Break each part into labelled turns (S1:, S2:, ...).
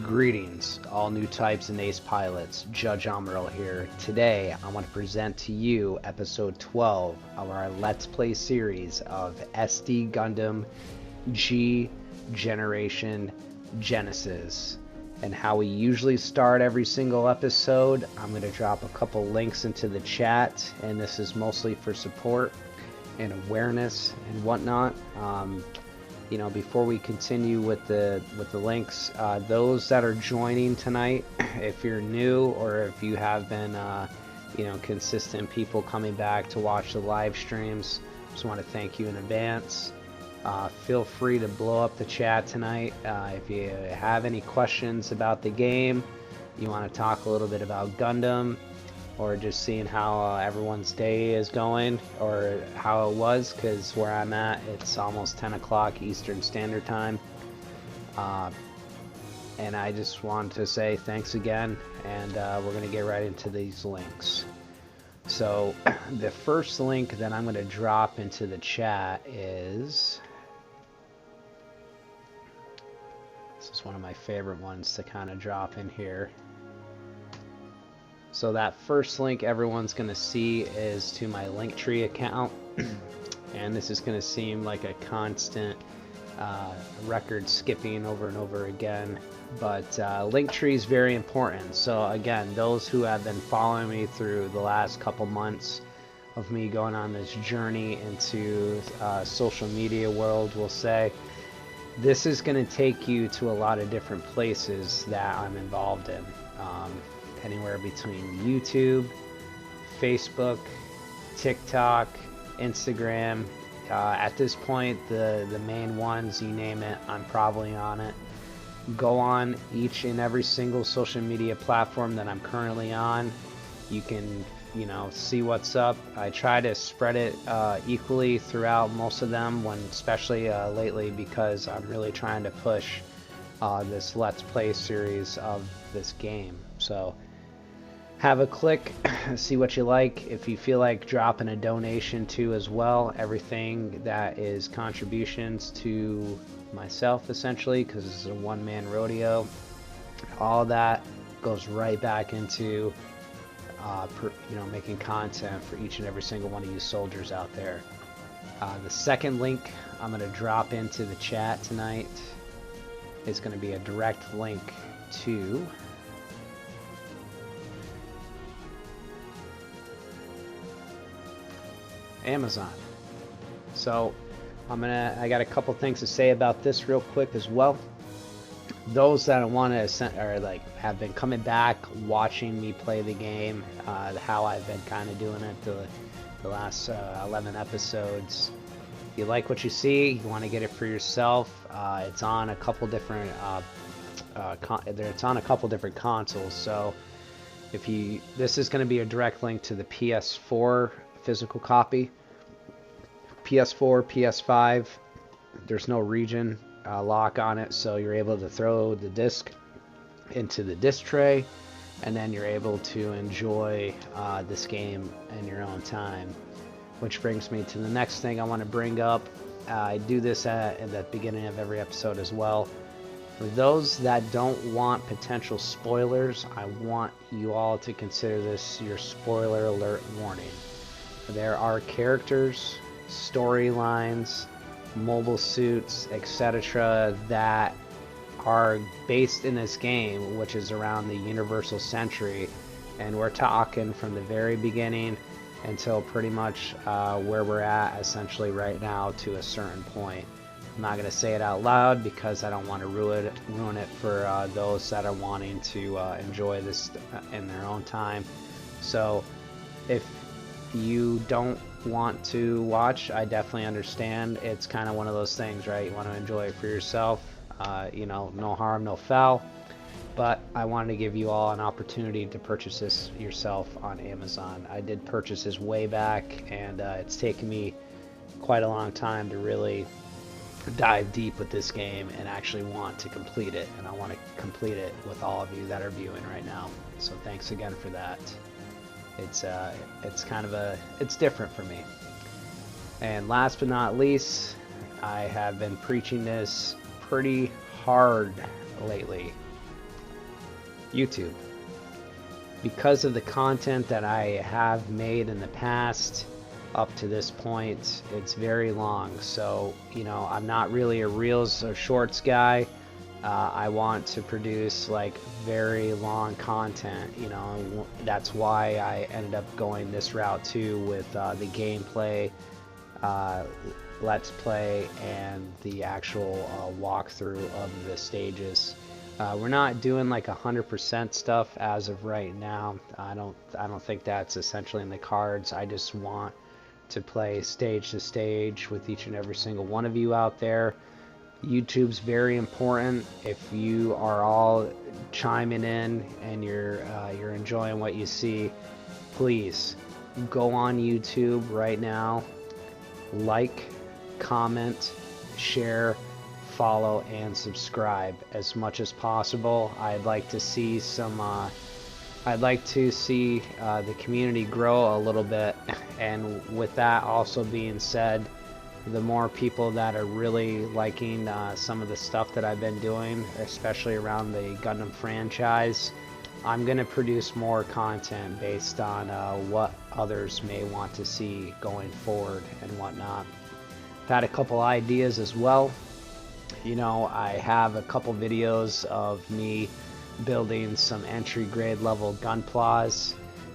S1: Greetings, all new types and ace pilots. Judge Amuro here. Today, I want to present to you episode 12 of our Let's Play series of SD Gundam G Generation Genesis. And how we usually start every single episode, I'm going to drop a couple links into the chat, and this is mostly for support and awareness and whatnot. Before we continue with the links, those that are joining tonight, if you're new or if you have been consistent people coming back to watch the live streams, just want to thank you in advance. Feel free to blow up the chat tonight. If you have any questions about the game, you want to talk a little bit about Gundam, or just seeing how everyone's day is going, or how it was, because where I'm at, it's almost 10 o'clock Eastern Standard Time. And I just want to say thanks again, and we're going to get right into these links. So the first link that I'm going to drop into the chat is... This is one of my favorite ones to kind of drop in here. So that first link everyone's going to see is to my Linktree account. And this is going to seem like a constant record skipping over and over again. But Linktree is very important. So again, those who have been following me through the last couple months of me going on this journey into social media world will say, this is going to take you to a lot of different places that I'm involved in. Anywhere between YouTube, Facebook, TikTok, Instagram. At this point, the main ones, you name it, I'm probably on it. Go on each and every single social media platform that I'm currently on. You can, see what's up. I try to spread it equally throughout most of them, especially lately, because I'm really trying to push this Let's Play series of this game. So have a click, see what you like. If you feel like dropping a donation too as well, everything that is contributions to myself essentially, because this is a one-man rodeo, all that goes right back into making content for each and every single one of you soldiers out there. The second link I'm going to drop into the chat tonight is going to be a direct link to Amazon. So I got a couple things to say about this real quick as well. Those that want to have been coming back watching me play the game, how I've been kind of doing it the last 11 episodes. If you like what you see, you want to get it for yourself, it's on a couple different consoles. So this is going to be a direct link to the PS4 physical copy. PS4, PS5, there's no region lock on it, so you're able to throw the disc into the disc tray, and then you're able to enjoy this game in your own time. Which brings me to the next thing I want to bring up. I do this at the beginning of every episode as well. For those that don't want potential spoilers, I want you all to consider this your spoiler alert warning. There are characters, storylines, mobile suits, etc. that are based in this game, which is around the Universal Century, and we're talking from the very beginning until pretty much where we're at essentially right now to a certain point. I'm not going to say it out loud because I don't want to ruin it for those that are wanting to enjoy this in their own time. So if you don't want to watch, I definitely understand. It's kind of one of those things, right? You want to enjoy it for yourself. No harm, no foul. But I wanted to give you all an opportunity to purchase this yourself on Amazon. I did purchase this way back, and it's taken me quite a long time to really dive deep with this game and actually want to complete it. And I want to complete it with all of you that are viewing right now. So thanks again for that. It's different for me. And last but not least, I have been preaching this pretty hard lately. YouTube. Because of the content that I have made in the past up to this point, it's very long. So, you know, I'm not really a reels or shorts guy. I want to produce like very long content, you know. That's why I ended up going this route too, with the gameplay, let's play, and the actual walkthrough of the stages. We're not doing like 100% stuff as of right now. I don't think that's essentially in the cards. I just want to play stage to stage with each and every single one of you out there. YouTube's very important. If you are all chiming in and you're enjoying what you see, please go on YouTube right now, like, comment, share, follow, and subscribe as much as possible. I'd like to see some the community grow a little bit, and with that also being said, the more people that are really liking some of the stuff that I've been doing, especially around the Gundam franchise, I'm going to produce more content based on what others may want to see going forward and whatnot. I've had a couple ideas as well. You know, I have a couple videos of me building some entry grade level gunplas.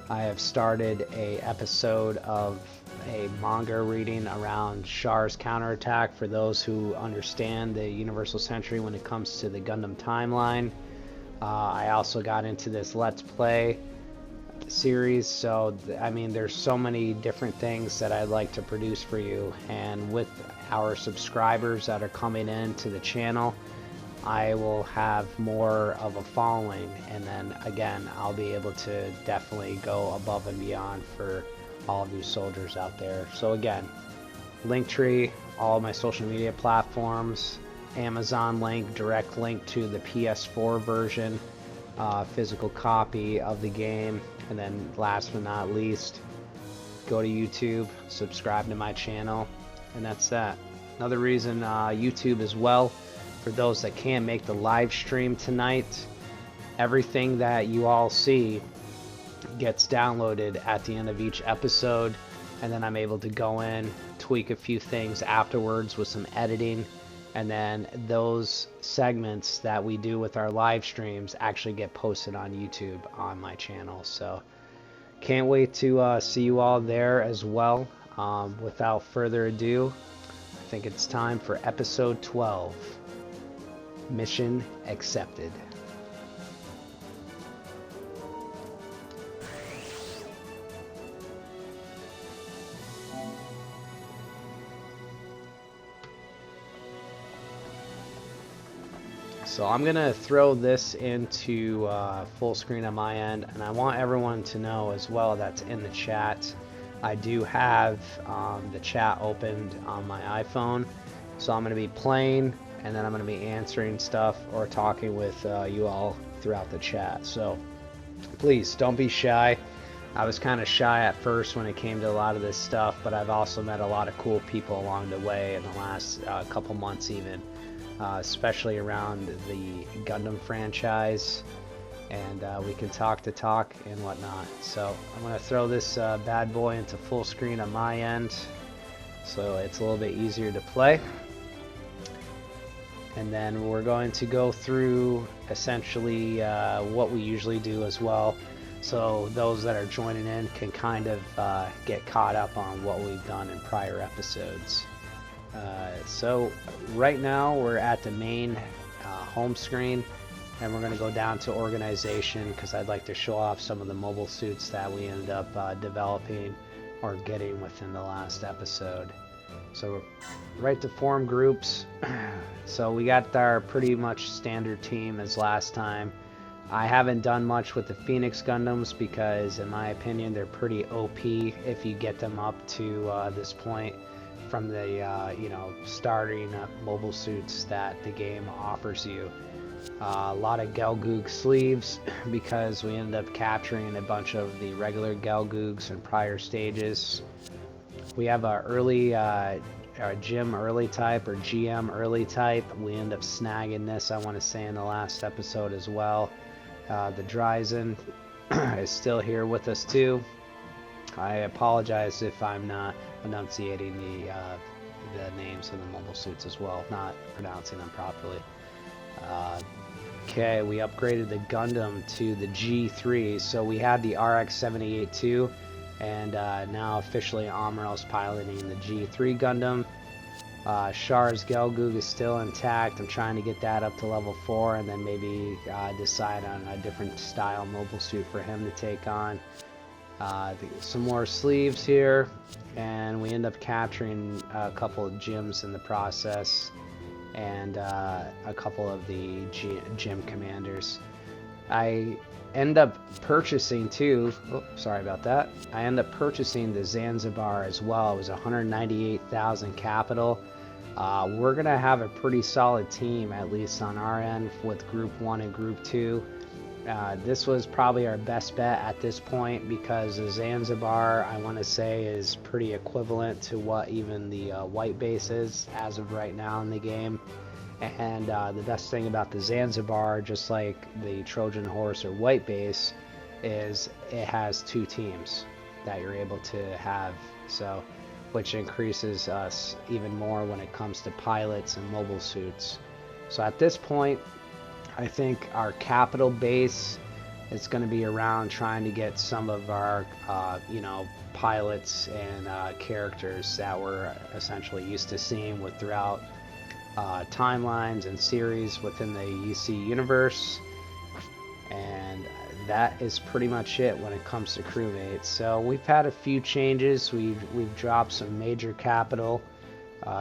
S1: I have started a episode of a manga reading around Char's counterattack for those who understand the Universal Century when it comes to the Gundam timeline. I also got into this Let's Play series, so I mean, there's so many different things that I'd like to produce for you, and with our subscribers that are coming in to the channel, I will have more of a following, and then again, I'll be able to definitely go above and beyond for all of you soldiers out there. So again, Linktree, all my social media platforms, Amazon link, direct link to the PS4 version, physical copy of the game, and then last but not least, go to YouTube, subscribe to my channel, and that's that. Another reason YouTube as well, for those that can't make the live stream tonight, everything that you all see gets downloaded at the end of each episode, and then I'm able to go in, tweak a few things afterwards with some editing, and then those segments that we do with our live streams actually get posted on YouTube on my channel. So can't wait to see you all there as well. Without further ado, I think it's time for episode 12. Mission accepted. So I'm gonna throw this into full screen on my end, and I want everyone to know as well that's in the chat. I do have the chat opened on my iPhone, so I'm gonna be playing, and then I'm gonna be answering stuff or talking with you all throughout the chat. So please don't be shy. I was kind of shy at first when it came to a lot of this stuff, but I've also met a lot of cool people along the way in the last couple months even. Especially around the Gundam franchise, and we can talk the talk and whatnot. So I'm going to throw this bad boy into full screen on my end, so it's a little bit easier to play. And then we're going to go through essentially what we usually do as well, so those that are joining in can kind of get caught up on what we've done in prior episodes. So right now we're at the main home screen, and we're going to go down to organization because I'd like to show off some of the mobile suits that we ended up developing or getting within the last episode. So right to form groups. So we got our pretty much standard team as last time. I haven't done much with the Phoenix Gundams because in my opinion they're pretty OP if you get them up to this point from the you know, starting mobile suits that the game offers you. A lot of Gelgoog sleeves because we ended up capturing a bunch of the regular Gelgoogs in prior stages. We have our early Gym early type or GM early type. We end up snagging this, I want to say, in the last episode as well. The Dryzen is still here with us too. I apologize if I'm not enunciating the names of the mobile suits as well, not pronouncing them properly. Okay, we upgraded the Gundam to the G3, so we had the RX-78-2, and now officially Amuro's piloting the G3 Gundam. Char's Gelgoog is still intact. I'm trying to get that up to level 4 and then maybe decide on a different style mobile suit for him to take on. Some more sleeves here, and we end up capturing a couple of gyms in the process, and a couple of the gym commanders. I end up purchasing too, sorry about that, I end up purchasing the Zanzibar as well. It was 198,000 capital. We're gonna have a pretty solid team, at least on our end, with group 1 and group 2. This was probably our best bet at this point, because the Zanzibar, I want to say, is pretty equivalent to what even the white base is as of right now in the game. And the best thing about the Zanzibar, just like the Trojan Horse or white base, is it has 2 teams that you're able to have, so which increases us even more when it comes to pilots and mobile suits. So at this point, I think our capital base is going to be around trying to get some of our, pilots and characters that we're essentially used to seeing with throughout timelines and series within the UC universe. And that is pretty much it when it comes to crewmates. So we've had a few changes. We've dropped some major capital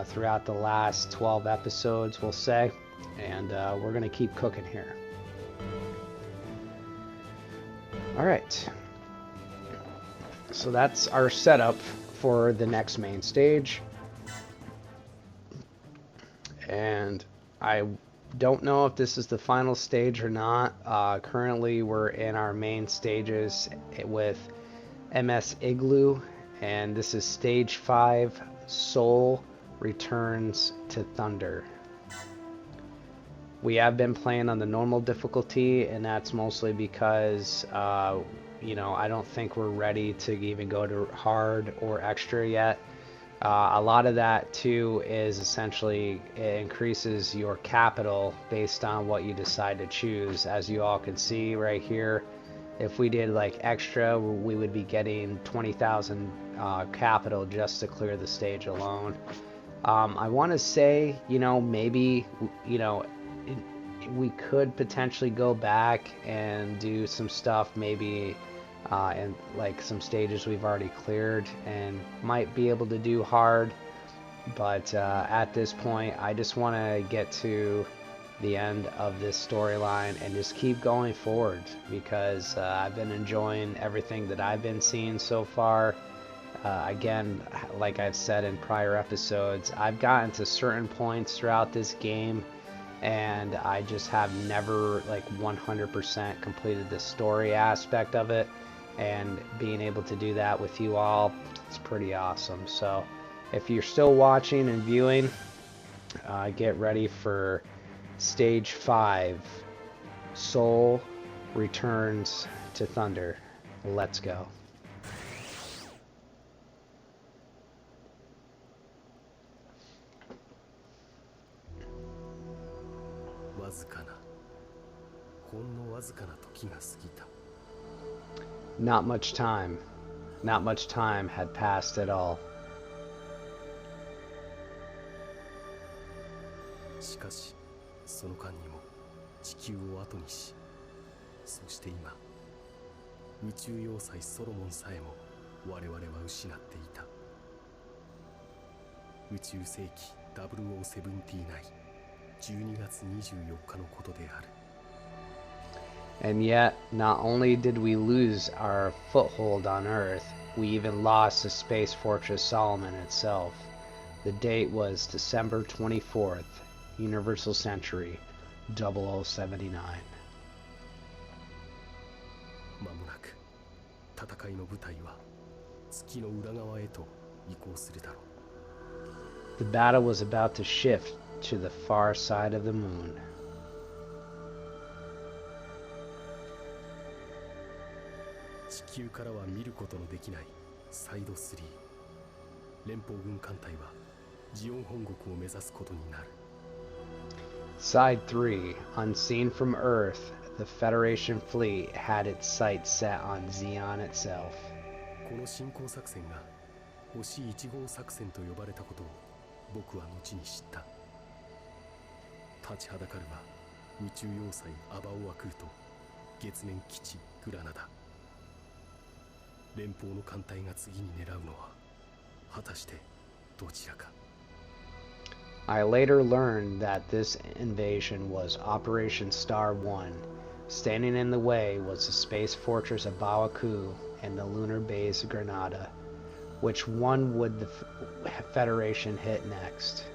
S1: throughout the last 12 episodes, we'll say. And we're going to keep cooking here. Alright. So that's our setup for the next main stage. And I don't know if this is the final stage or not. Currently we're in our main stages with MS Igloo. And this is stage 5, Soul Returns to Thunder. We have been playing on the normal difficulty, and that's mostly because, I don't think we're ready to even go to hard or extra yet. A lot of that, too, is essentially it increases your capital based on what you decide to choose. As you all can see right here, if we did like extra, we would be getting 20,000 capital just to clear the stage alone. I want to say, maybe, we could potentially go back and do some stuff maybe in like some stages we've already cleared, and might be able to do hard, but at this point I just want to get to the end of this storyline and just keep going forward, because I've been enjoying everything that I've been seeing so far. Again, like I've said in prior episodes, I've gotten to certain points throughout this game and I just have never like 100% completed the story aspect of it, and being able to do that with you all, it's pretty awesome. So if you're still watching and viewing, get ready for stage 5, Soul Returns to Thunder. Let's go. Not much time. Not much time had passed at all.
S2: しかし、その間にも地球を後にし、そして今、宇宙要塞ソロモンさえも我々は失っていた。宇宙世紀0079、12月24日のことである。
S1: And yet, not only did we lose our foothold on Earth, we even lost the space fortress Solomon itself. The date was December 24th, Universal Century 0079.
S2: まもなく戦いの舞台は月の裏側へと移行するだろう。
S1: The battle was about to shift to the far side of the moon.
S2: 地球からは見ることのできないサイド3。連邦軍艦隊はジオン本国を目指すことになる。
S1: Side 3. Unseen from Earth, the Federation fleet had its sights set on Xeon itself.
S2: この侵攻作戦が星1号作戦と呼ばれたことを僕は後に知った。立ちはだかるは宇宙要塞アバオア空と月面基地グラナダ。連邦の艦隊が次に狙うのは果たしてどちらか。
S1: I later learned that this invasion was Operation Star 1. Standing in the way was the space fortress of Bawaku and the lunar base Granada. Which one would the Federation hit next?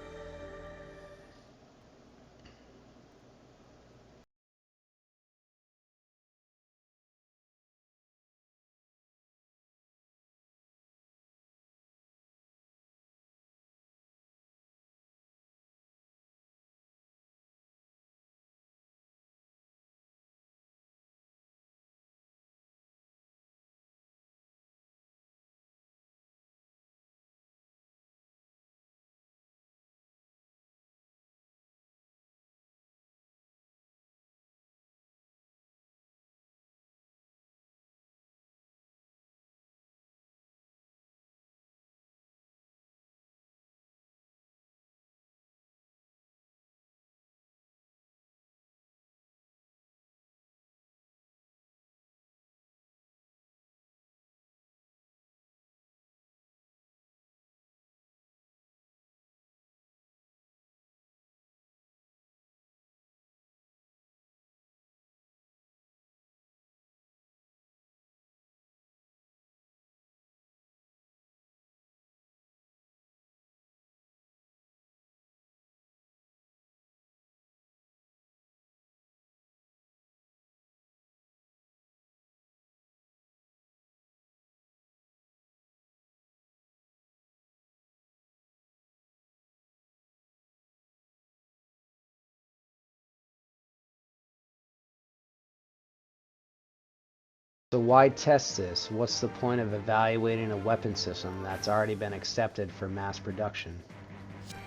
S1: So why test this? What's the point of evaluating a weapon system that's already been accepted for mass production?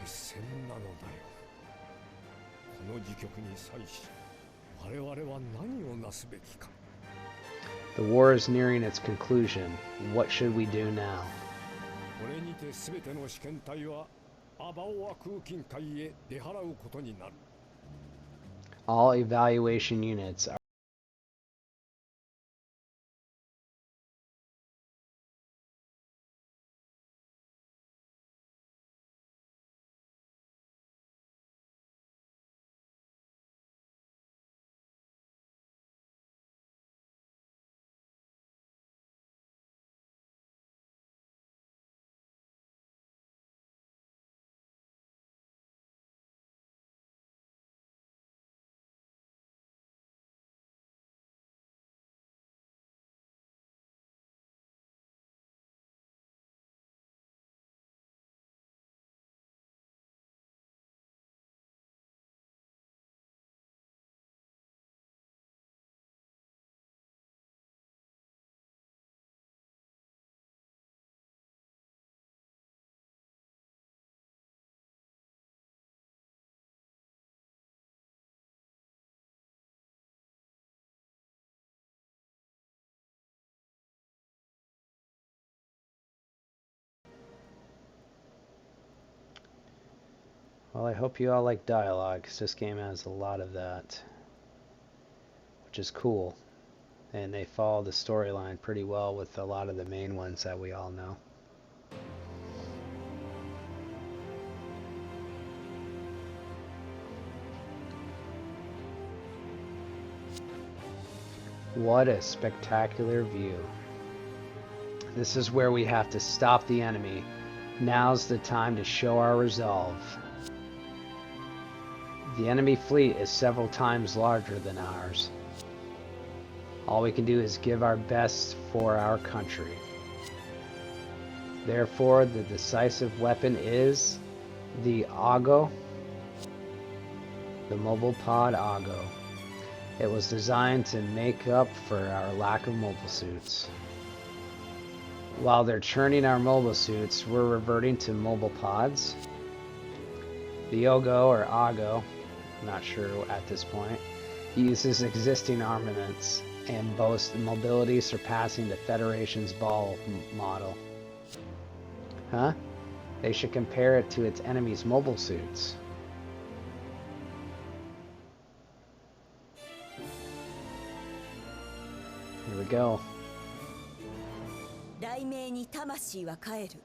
S3: 戦なのだよ。この時局に際し、我々は何をなすべきか。
S1: The war is nearing its conclusion. What should we do now?
S3: これにて全ての試験体はアバオア空近海へ出払うことになる。
S1: All evaluation units are Well, I hope you all like dialogue, because this game has a lot of that, which is cool. And they follow the storyline pretty well with a lot of the main ones that we all know. What a spectacular view. This is where we have to stop the enemy. Now's the time to show our resolve. The enemy fleet is several times larger than ours. All we can do is give our best for our country. Therefore, the decisive weapon is the Ago, the mobile pod Ago. It was designed to make up for our lack of mobile suits. While they're churning our mobile suits, we're reverting to mobile pods. The Yogo, or Ago, I'm not sure at this point, uses existing armaments and boasts mobility surpassing the Federation's ball model. Huh? They should compare it to its enemy's mobile suits. Here we go.
S4: 雷鳴に魂は帰る。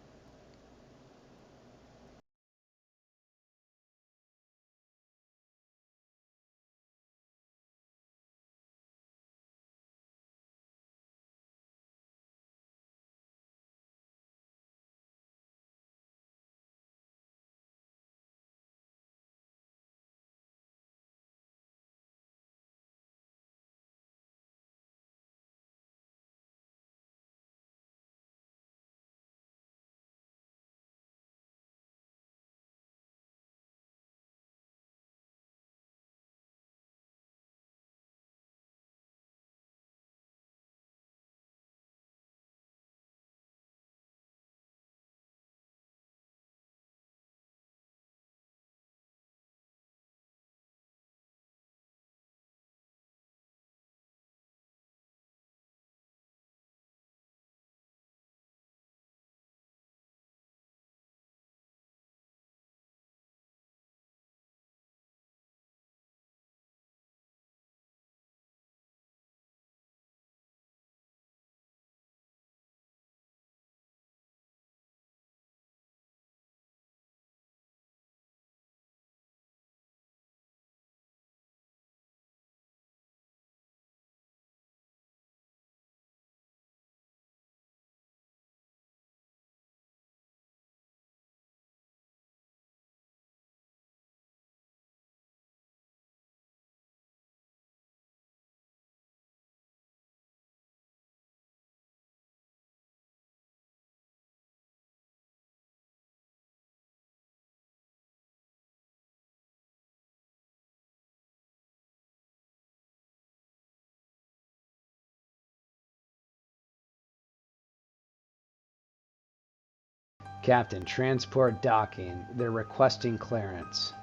S1: Captain, transport docking. They're requesting clearance.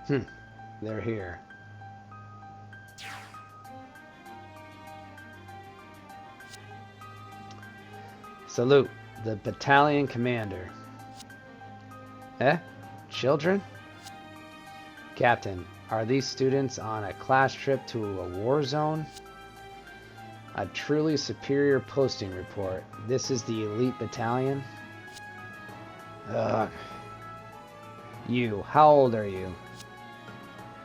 S1: They're here. Salute, the battalion commander. Eh? Children? Captain, are these students on a class trip to a war zone? A truly superior posting report. This is the elite battalion? Ugh. You, how old are you?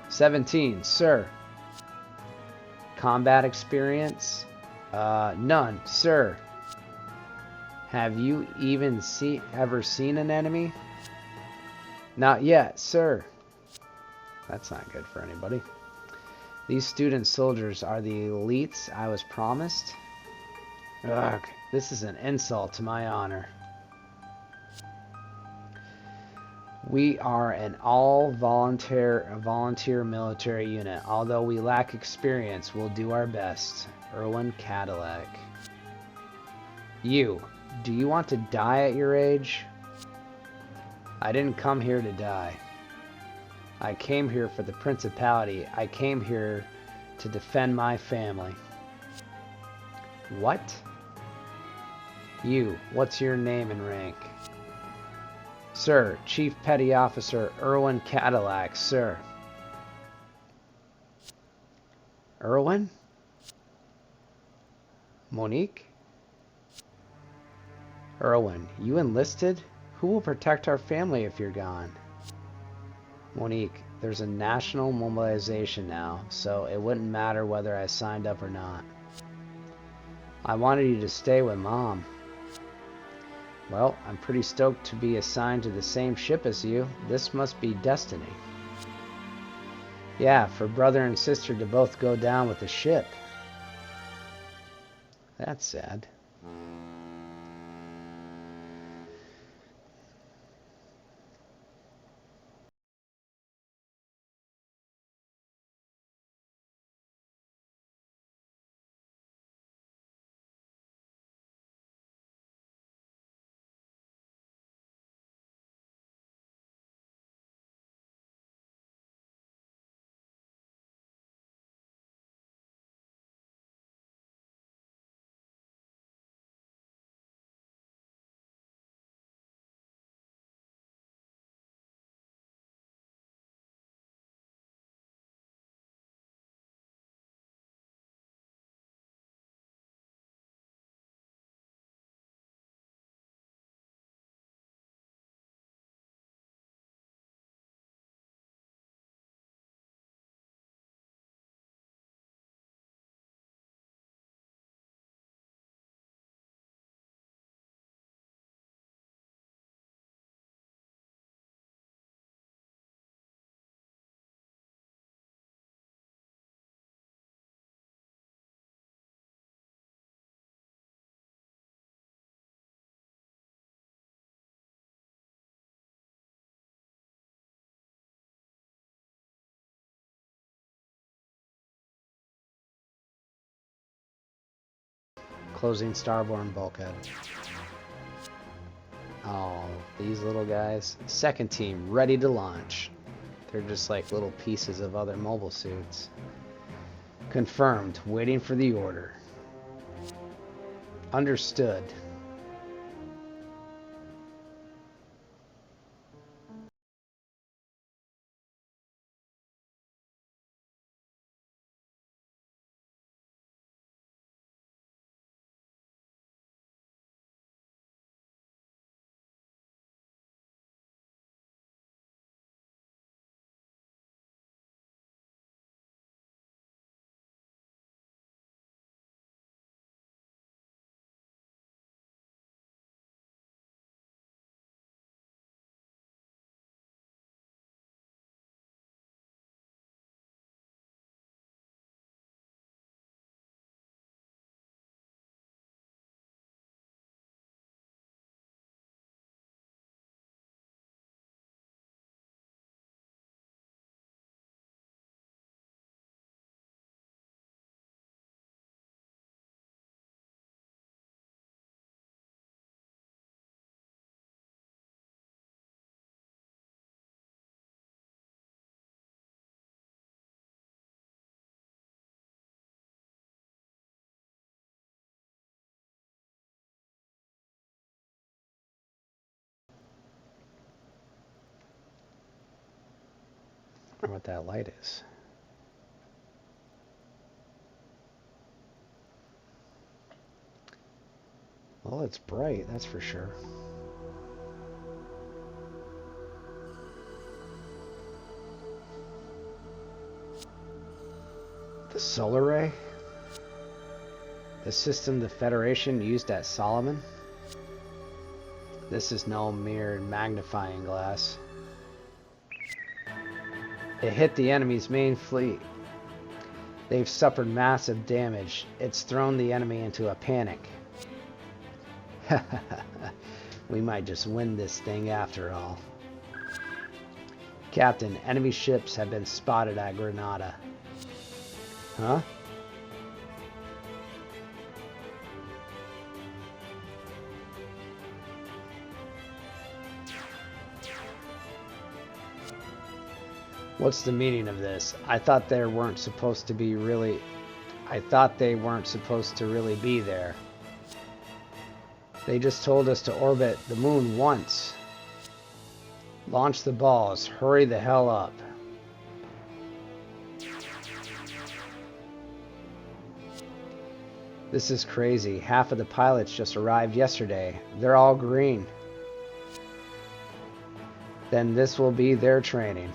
S1: 17, sir. Combat experience? None, sir. Have you even ever seen an enemy? Not yet, sir. That's not good for anybody. These student soldiers are the elites I was promised? Ugh, this is an insult to my honor. We are an all-volunteer military unit. Although we lack experience, we'll do our best. Erwin Cadillac. You, do you want to die at your age? I didn't come here to die. I came here for the Principality. I came here to defend my family. What? You, what's your name and rank? Sir, Chief Petty Officer Erwin Cadillac, sir. Erwin? Monique? Erwin, you enlisted? Who will protect our family if you're gone? Monique, there's a national mobilization now, so it wouldn't matter whether I signed up or not. I wanted you to stay with Mom. Well, I'm pretty stoked to be assigned to the same ship as you. This must be destiny. Yeah, for brother and sister to both go down with the ship. That's sad. Closing starborne bulkhead. Oh, these little guys. Second team, ready to launch. They're just like little pieces of other mobile suits. Confirmed, waiting for the order. Understood. I wonder what that light is. Well, it's bright, that's for sure. The solar ray? The system the Federation used at Solomon? This is no mere magnifying glass. It hit the enemy's main fleet. They've suffered massive damage. It's thrown the enemy into a panic. We might just win this thing after all. Captain, enemy ships have been spotted at Granada. Huh? What's the meaning of this? I thought they weren't supposed to be really... I thought they weren't supposed to really be there. They just told us to orbit the moon once. Launch the balls. Hurry the hell up. This is crazy. Half of the pilots just arrived yesterday. They're all green. Then this will be their training.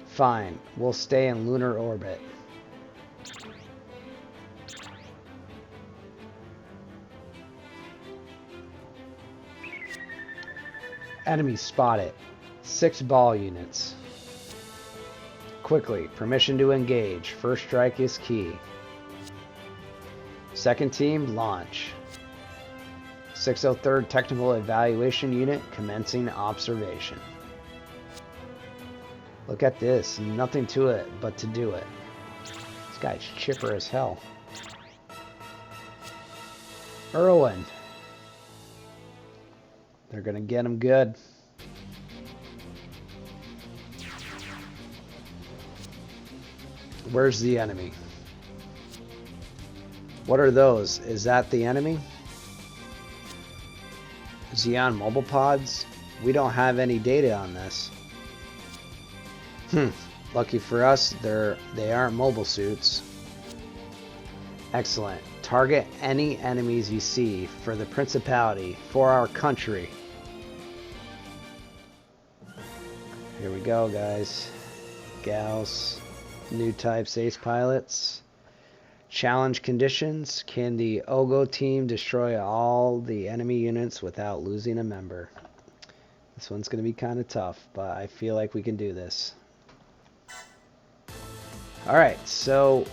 S1: Fine. We'll stay in lunar orbit. Enemy spotted. 6 ball units. Quickly, permission to engage. First strike is key. Second team, launch. 603rd Technical Evaluation Unit commencing observation. Look at this. Nothing to it but to do it. This guy's chipper as hell. Irwin. They're gonna get him good. Where's the enemy? What are those? Is that the enemy? Xeon mobile pods? We don't have any data on this. Lucky for us, they aren't mobile suits. Excellent. Target any enemies you see for the Principality, for our country. Here we go, guys. Gals. New types ace pilots. Challenge conditions. Can the Ogo team destroy all the enemy units without losing a member? This one's going to be kind of tough, but I feel like we can do this. Alright, so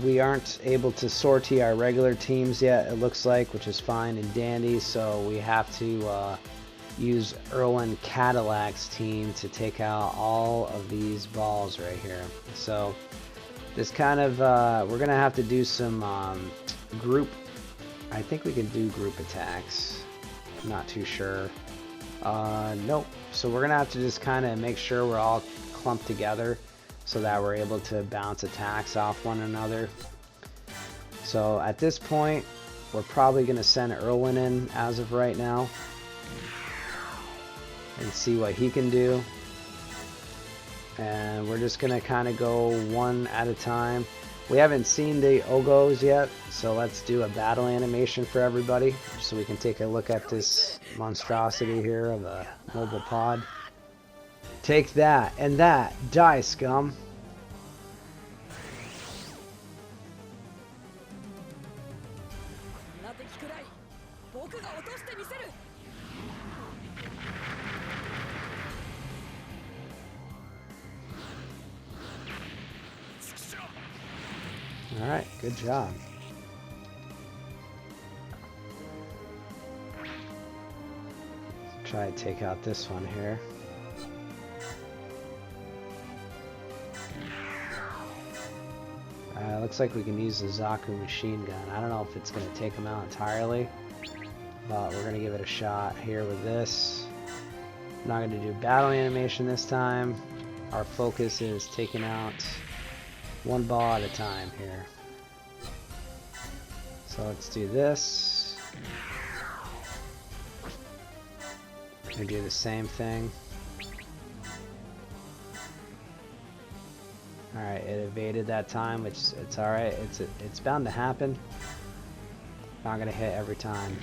S1: we aren't able to sortie our regular teams yet, it looks like, which is fine and dandy, so we have to use Irwin Cadillac's team to take out all of these balls right here. So this kind of we're gonna have to do some group I think we can do group attacks. I'm not too sure. Nope. So we're gonna have to just kind of make sure we're all clumped together so that we're able to bounce attacks off one another. So at this point, we're probably gonna send Erwin in as of right now and see what he can do. And we're just gonna kind of go one at a time. We haven't seen the Ogos yet, so let's do a battle animation for everybody so we can take a look at this monstrosity here of a mobile pod. Take that and that, die scum. Alright, good job. Try to take out this one here. Looks like we can use the Zaku machine gun. I don't know if it's going to take them out entirely, but we're going to give it a shot here with this. I'm not going to do battle animation this time. Our focus is taking out one ball at a time here. So let's do this. We do the same thing. Alright, it evaded that time, which it's alright. It's bound to happen. Not gonna hit every time.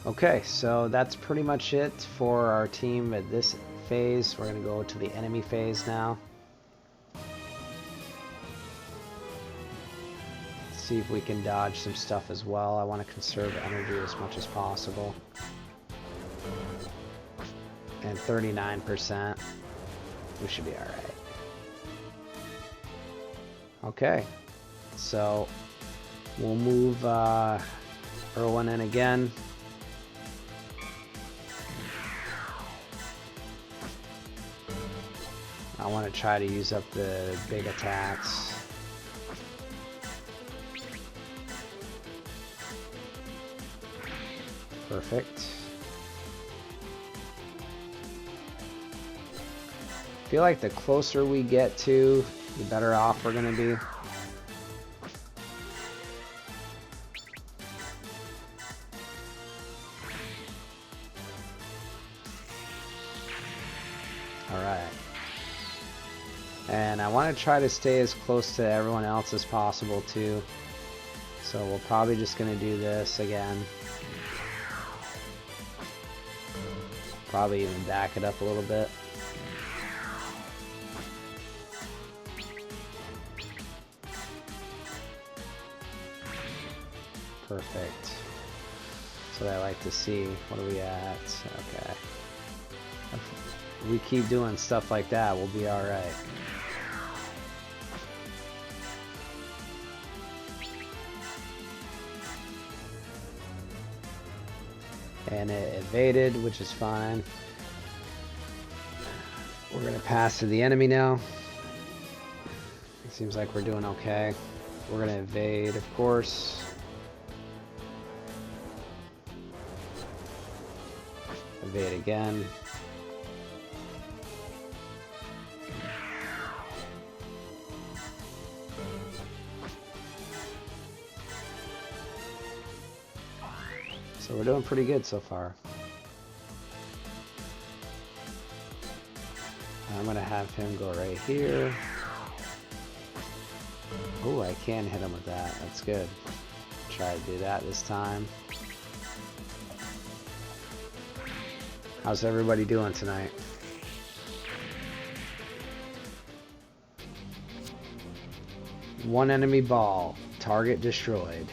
S1: Okay, so that's pretty much it for our team at this phase. We're gonna go to the enemy phase now. See if we can dodge some stuff as well. I want to conserve energy as much as possible. And 39%. We should be alright. Okay. So we'll move Erwin in again. I want to try to use up the big attacks. Perfect. I feel like the closer we get to, the better off we're going to be. Alright. And I want to try to stay as close to everyone else as possible too. So we're probably just going to do this again. Probably even back it up a little bit. Perfect. That's what I like to see. What are we at? Okay. If we keep doing stuff like that, we'll be alright. And it evaded, which is fine. We're going to pass to the enemy now. It seems like we're doing okay. We're going to evade, of course. Evade again. So we're doing pretty good so far. I'm going to have him go right here. Oh, I can hit him with that. That's good. Try to do that this time. How's everybody doing tonight? One enemy ball. Target destroyed.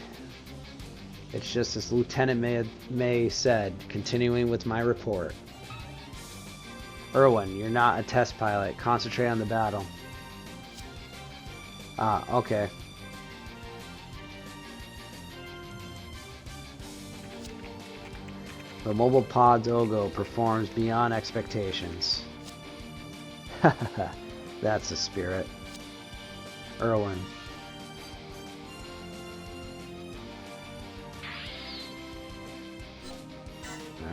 S1: It's just as Lieutenant May said, continuing with my report. Erwin, you're not a test pilot. Concentrate on the battle. Ah, okay. The mobile pod's Ogo performs beyond expectations. That's the spirit. Erwin.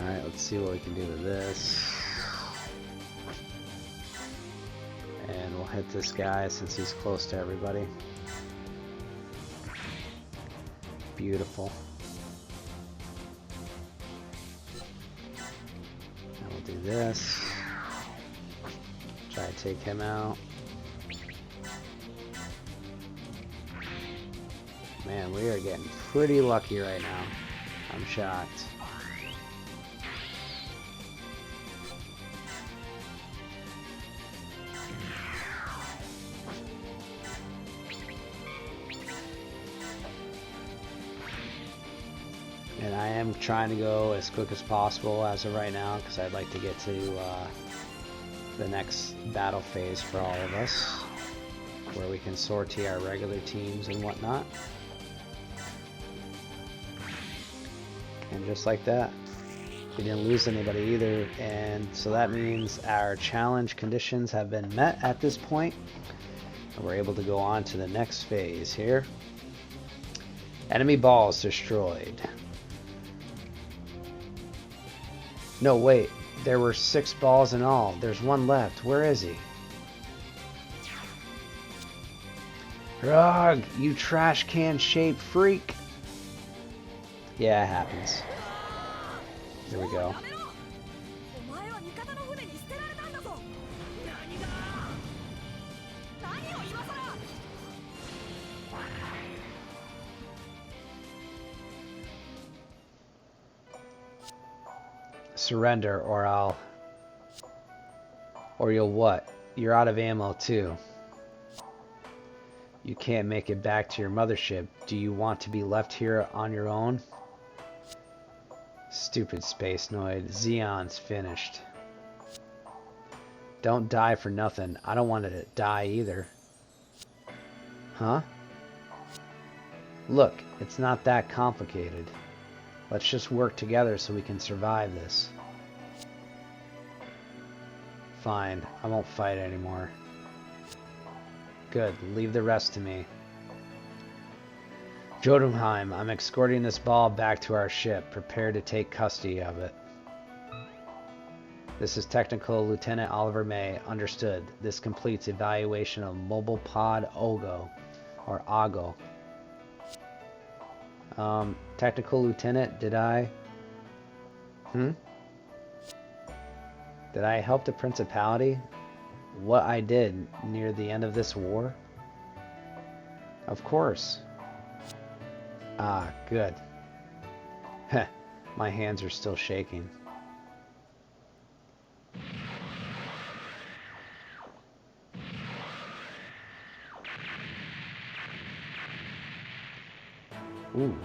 S1: Alright, let's see what we can do with this. And we'll hit this guy since he's close to everybody. Beautiful. And we'll do this. Try to take him out. Man, we are getting pretty lucky right now. I'm shocked. And I am trying to go as quick as possible as of right now because I'd like to get to the next battle phase for all of us, where we can sortie our regular teams and whatnot. And just like that, we didn't lose anybody either, and so that means our challenge conditions have been met at this point, and we're able to go on to the next phase here. Enemy balls destroyed. No, wait, there were 6 balls in all. There's one left. Where is he? Ugh, you trash can shaped freak. Yeah, it happens. Here we go. Surrender or you'll what? You're out of ammo too. You can't make it back to your mothership. Do you want to be left here on your own? Stupid Space Noid. Xeon's finished. Don't die for nothing. I don't want to die either. Huh? Look, it's not that complicated. Let's just work together so we can survive this. Fine, I won't fight anymore. Good, leave the rest to me. Jotunheim, I'm escorting this ball back to our ship. Prepare to take custody of it. This is Technical Lieutenant Oliver May. Understood. This completes evaluation of Mobile Pod Ogo, or Ago. Technical Lieutenant, did I... Did I help the Principality? What I did near the end of this war? Of course. Ah, good. Heh, my hands are still shaking. Ooh.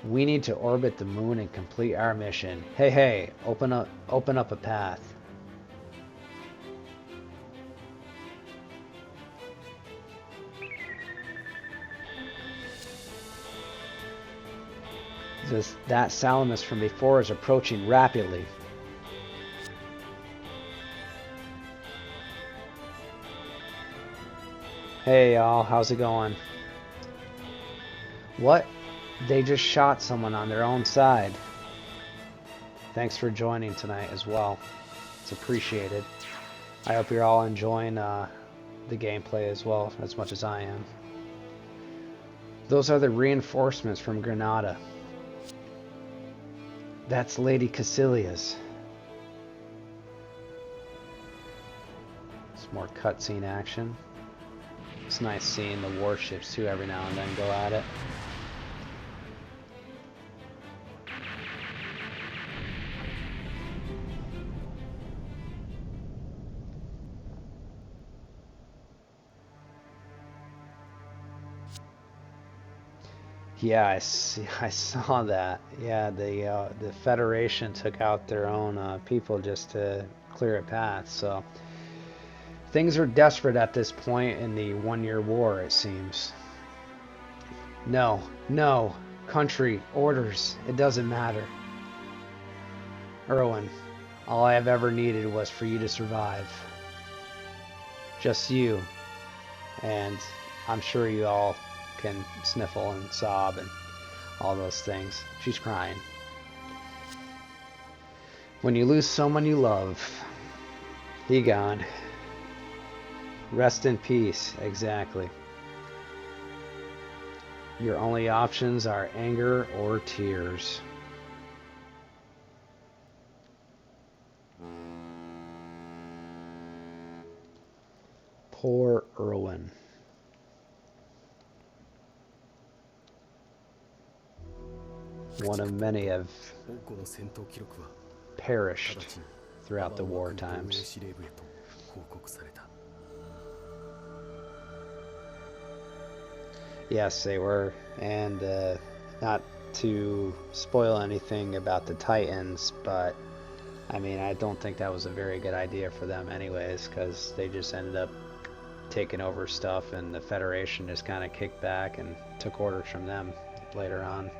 S1: We need to orbit the moon and complete our mission. Hey, hey, open up a path. That Salamis from before is approaching rapidly. Hey y'all, how's it going? What? They just shot someone on their own side. Thanks for joining tonight as well. It's appreciated. I hope you're all enjoying the gameplay as well, as much as I am. Those are the reinforcements from Granada. That's Lady Cassilia's. Some more cutscene action. It's nice seeing the warships too every now and then go at it. Yeah, I saw that. Yeah, the Federation took out their own people just to clear a path. So things are desperate at this point in the 1-year war, it seems. No, country, orders, it doesn't matter. Erwin, all I have ever needed was for you to survive. Just you. And I'm sure you all can sniffle and sob and all those things. She's crying. When you lose someone you love, he gone. Rest in peace, exactly. Your only options are anger or tears. Poor Erwin. One of many have perished throughout the war times. Yes, they were. And not to spoil anything about the Titans, but I mean, I don't think that was a very good idea for them anyways, because they just ended up taking over stuff, and the Federation just kind of kicked back and took orders from them later on.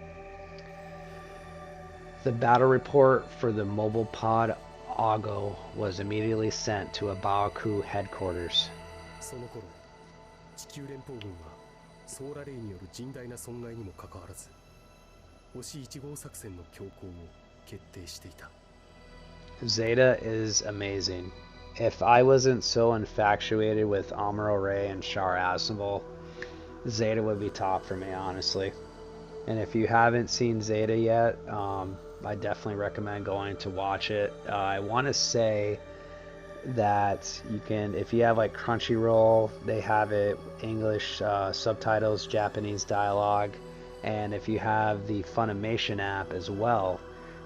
S1: The battle report for the mobile pod Augo was immediately sent to Abaoku headquarters.
S2: その頃、地球連邦軍はソーラレイによる甚大な損害にもかかわらず、星1号作戦の強行を決定していた。
S1: Zeta is amazing. If I wasn't so infatuated with Amuro Ray and Char Aznavour, Zeta would be top for me, honestly. And if you haven't seen Zeta yet, I definitely recommend going to watch it. I want to say that you can, if you have like Crunchyroll, they have it English subtitles, Japanese dialogue, and if you have the Funimation app as well,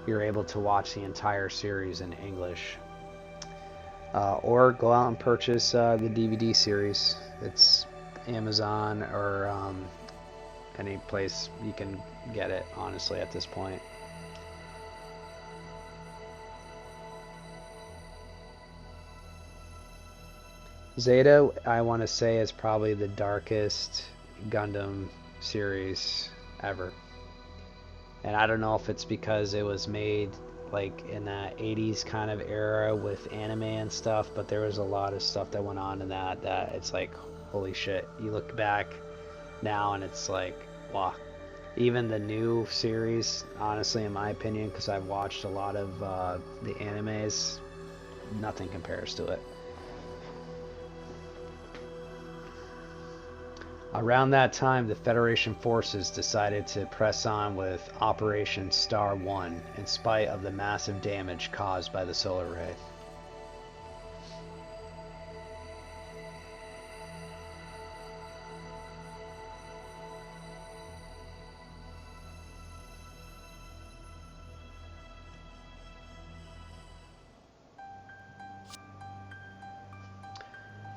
S1: you're able to watch the entire series in English. Or go out and purchase the DVD series. It's Amazon or any place you can get it, honestly, at this point. Zeta, I want to say, is probably the darkest Gundam series ever. And I don't know if it's because it was made like in that 80s kind of era with anime and stuff, but there was a lot of stuff that went on in that it's like, holy shit. You look back now and it's like, wow. Even the new series, honestly, in my opinion, because I've watched a lot of the animes, nothing compares to it. Around that time, the Federation forces decided to press on with Operation Star 1 in spite of the massive damage caused by the solar ray.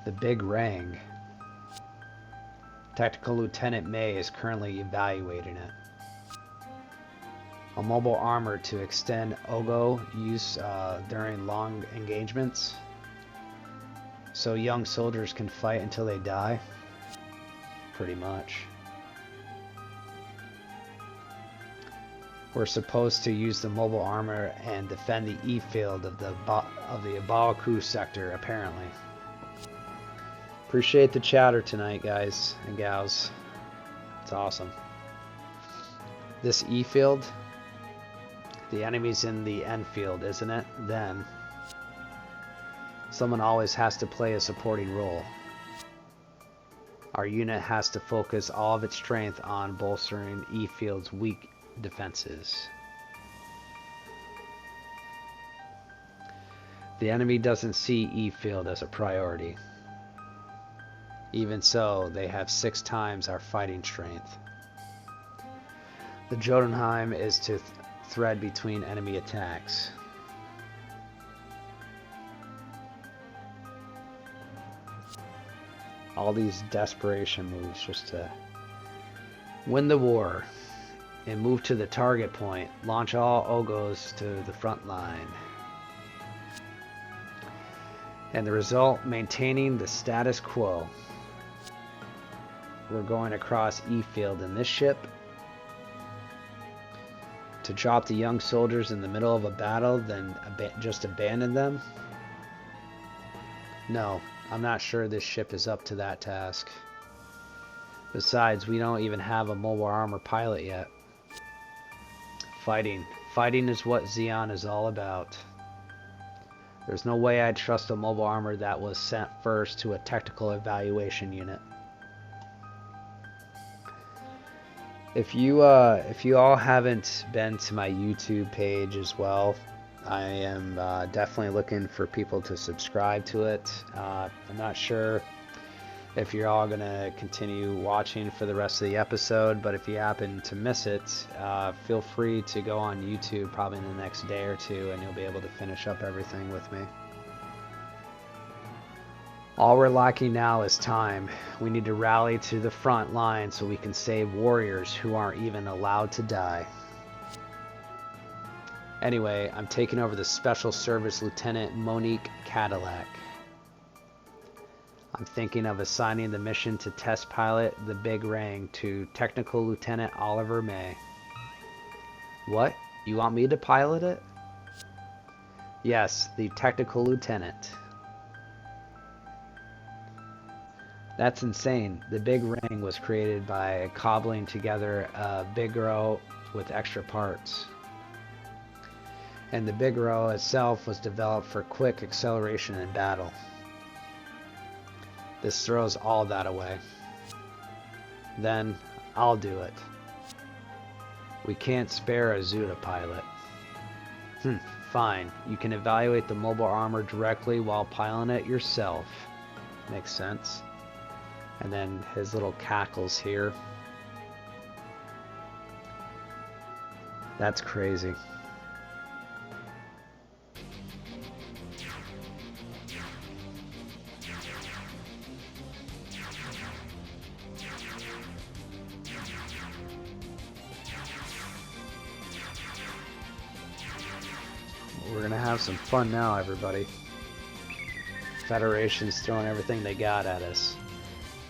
S1: The Big Rang. Tactical Lieutenant May is currently evaluating it. A mobile armor to extend Ogo use during long engagements, so young soldiers can fight until they die. Pretty much. We're supposed to use the mobile armor and defend the E field of the Abaoku sector, apparently. Appreciate the chatter tonight, guys and gals. It's awesome. This E field, the enemy's in the N field, isn't it? Then someone always has to play a supporting role. Our unit has to focus all of its strength on bolstering E field's weak defenses. The enemy doesn't see E field as a priority. Even so, they have 6 times our fighting strength. The Jotunheim is to thread between enemy attacks. All these desperation moves just to win the war and move to the target point. Launch all Ogos to the front line. And the result, maintaining the status quo. We're going across E field in this ship To drop the young soldiers in the middle of a battle, then just abandon them? No, I'm not sure this ship is up to that task. Besides, we don't even have a mobile armor pilot yet. Fighting. Fighting is what Xeon is all about. There's no way I'd trust a mobile armor that was sent first to a technical evaluation unit. If you all haven't been to my YouTube page as well, I am definitely looking for people to subscribe to it. I'm not sure if you're all going to continue watching for the rest of the episode, but if you happen to miss it, feel free to go on YouTube probably in the next day or two, and you'll be able to finish up everything with me. All we're lacking now is time. We need to rally to the front line so we can save warriors who aren't even allowed to die. Anyway, I'm taking over the Special Service Lieutenant Monique Cadillac. I'm thinking of assigning the mission to test pilot the Big Ring to Technical Lieutenant Oliver May. What? You want me to pilot it? Yes, the Technical Lieutenant. That's insane. The Big Ring was created by cobbling together a Big Row with extra parts. And the Big Row itself was developed for quick acceleration in battle. This throws all that away. Then, I'll do it. We can't spare a Zuda pilot. Fine. You can evaluate the mobile armor directly while piloting it yourself. Makes sense. And then his little cackles here. That's crazy. We're gonna have some fun now, everybody. Federation's throwing everything they got at us.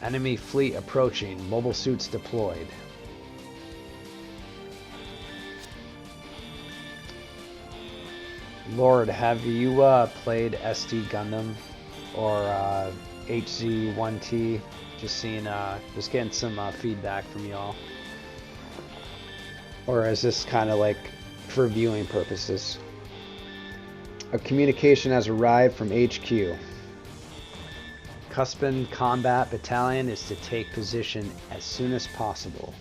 S1: Enemy fleet approaching. Mobile suits deployed. Lord, have you played SD Gundam or HZ1T? Just getting some feedback from y'all. Or is this kind of like for viewing purposes? A communication has arrived from HQ. Cuspin Combat Battalion is to take position as soon as possible.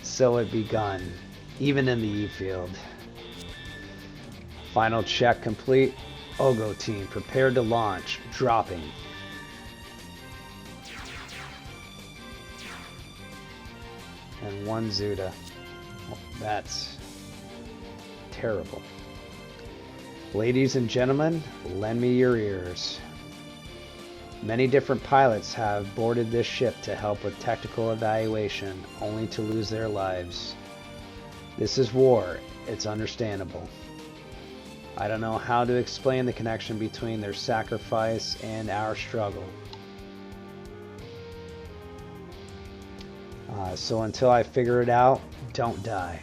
S1: So it begun, even in the E field. Final check complete. Ogo team prepared to launch. Dropping. And one Zuda. That's terrible. Ladies and gentlemen, lend me your ears. Many different pilots have boarded this ship to help with technical evaluation, only to lose their lives. This is war. It's understandable. I don't know how to explain the connection between their sacrifice and our struggle. So until I figure it out, don't die.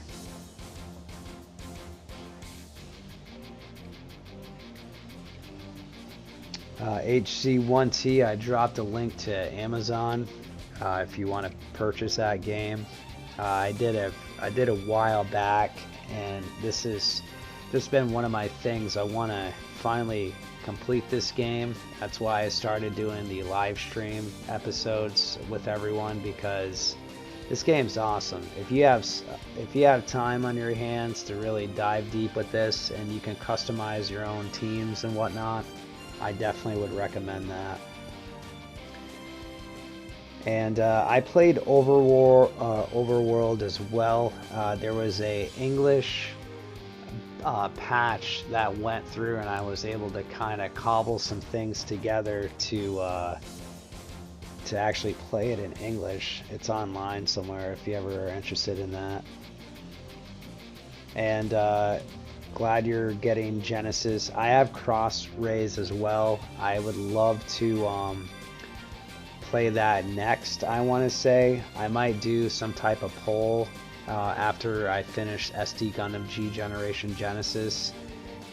S1: HC1T, I dropped a link to Amazon if you want to purchase that game. I did a while back, and this has just been one of my things. I want to finally complete this game. That's why I started doing the live stream episodes with everyone, because this game's awesome. If you have time on your hands to really dive deep with this, and you can customize your own teams and whatnot, I definitely would recommend that. And I played Overworld as well. There was a English patch that went through, and I was able to kind of cobble some things together to actually play it in English. It's online somewhere if you ever are interested in that. And glad you're getting Genesis. I have Cross Rays as well. I would love to play that next, I want to say. I might do some type of poll after I finish SD Gundam G Generation Genesis,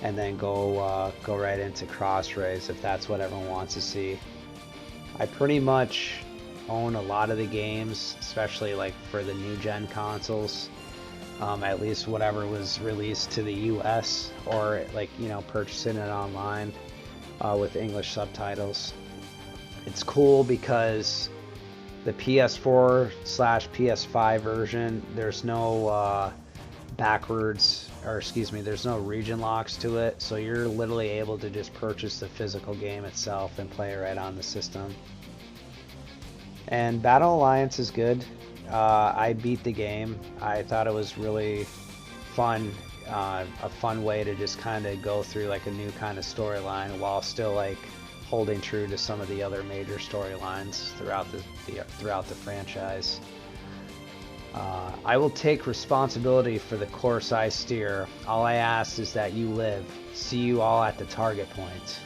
S1: and then go right into Cross Rays if that's what everyone wants to see. I pretty much own a lot of the games, especially like for the new gen consoles. At least whatever was released to the US, or like, you know, purchasing it online with English subtitles. It's cool because the PS4/PS5 version, there's no there's no region locks to it, so you're literally able to just purchase the physical game itself and play it right on the system. And Battle Alliance is good. I beat the game. I thought it was really fun, a fun way to just kind of go through like a new kind of storyline while still like holding true to some of the other major storylines throughout the franchise. I will take responsibility for the course I steer. All I ask is that you live. See you all at the target point.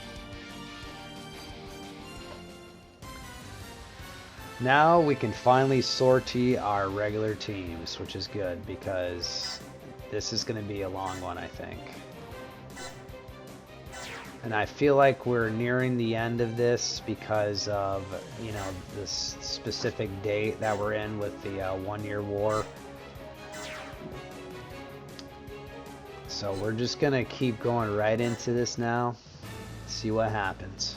S1: Now we can finally sortie our regular teams, which is good because this is going to be a long one, I think. And I feel like we're nearing the end of this because of, you know, this specific date that we're in with the 1-year war. So we're just going to keep going right into this now, see what happens.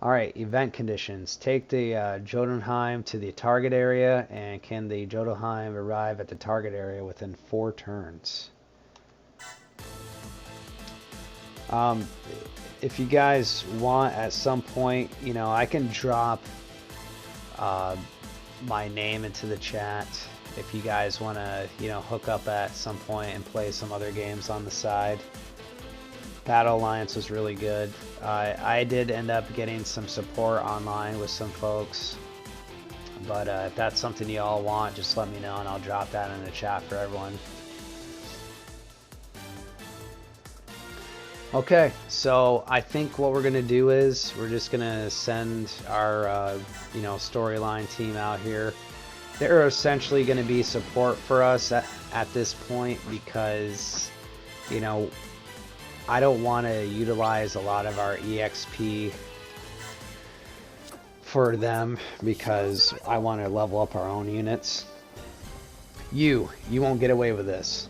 S1: Alright, event conditions. Take the Jotunheim to the target area, and can the Jotunheim arrive at the target area within 4 turns? If you guys want, at some point, you know, I can drop my name into the chat if you guys want to, you know, hook up at some point and play some other games on the side. Battle Alliance was really good. I did end up getting some support online with some folks, but if that's something you all want, just let me know and I'll drop that in the chat for everyone. Okay, so I think what we're gonna do is we're just gonna send our you know, storyline team out here. They're essentially gonna be support for us at this point because, you know, I don't want to utilize a lot of our EXP for them because I want to level up our own units. You won't get away with this.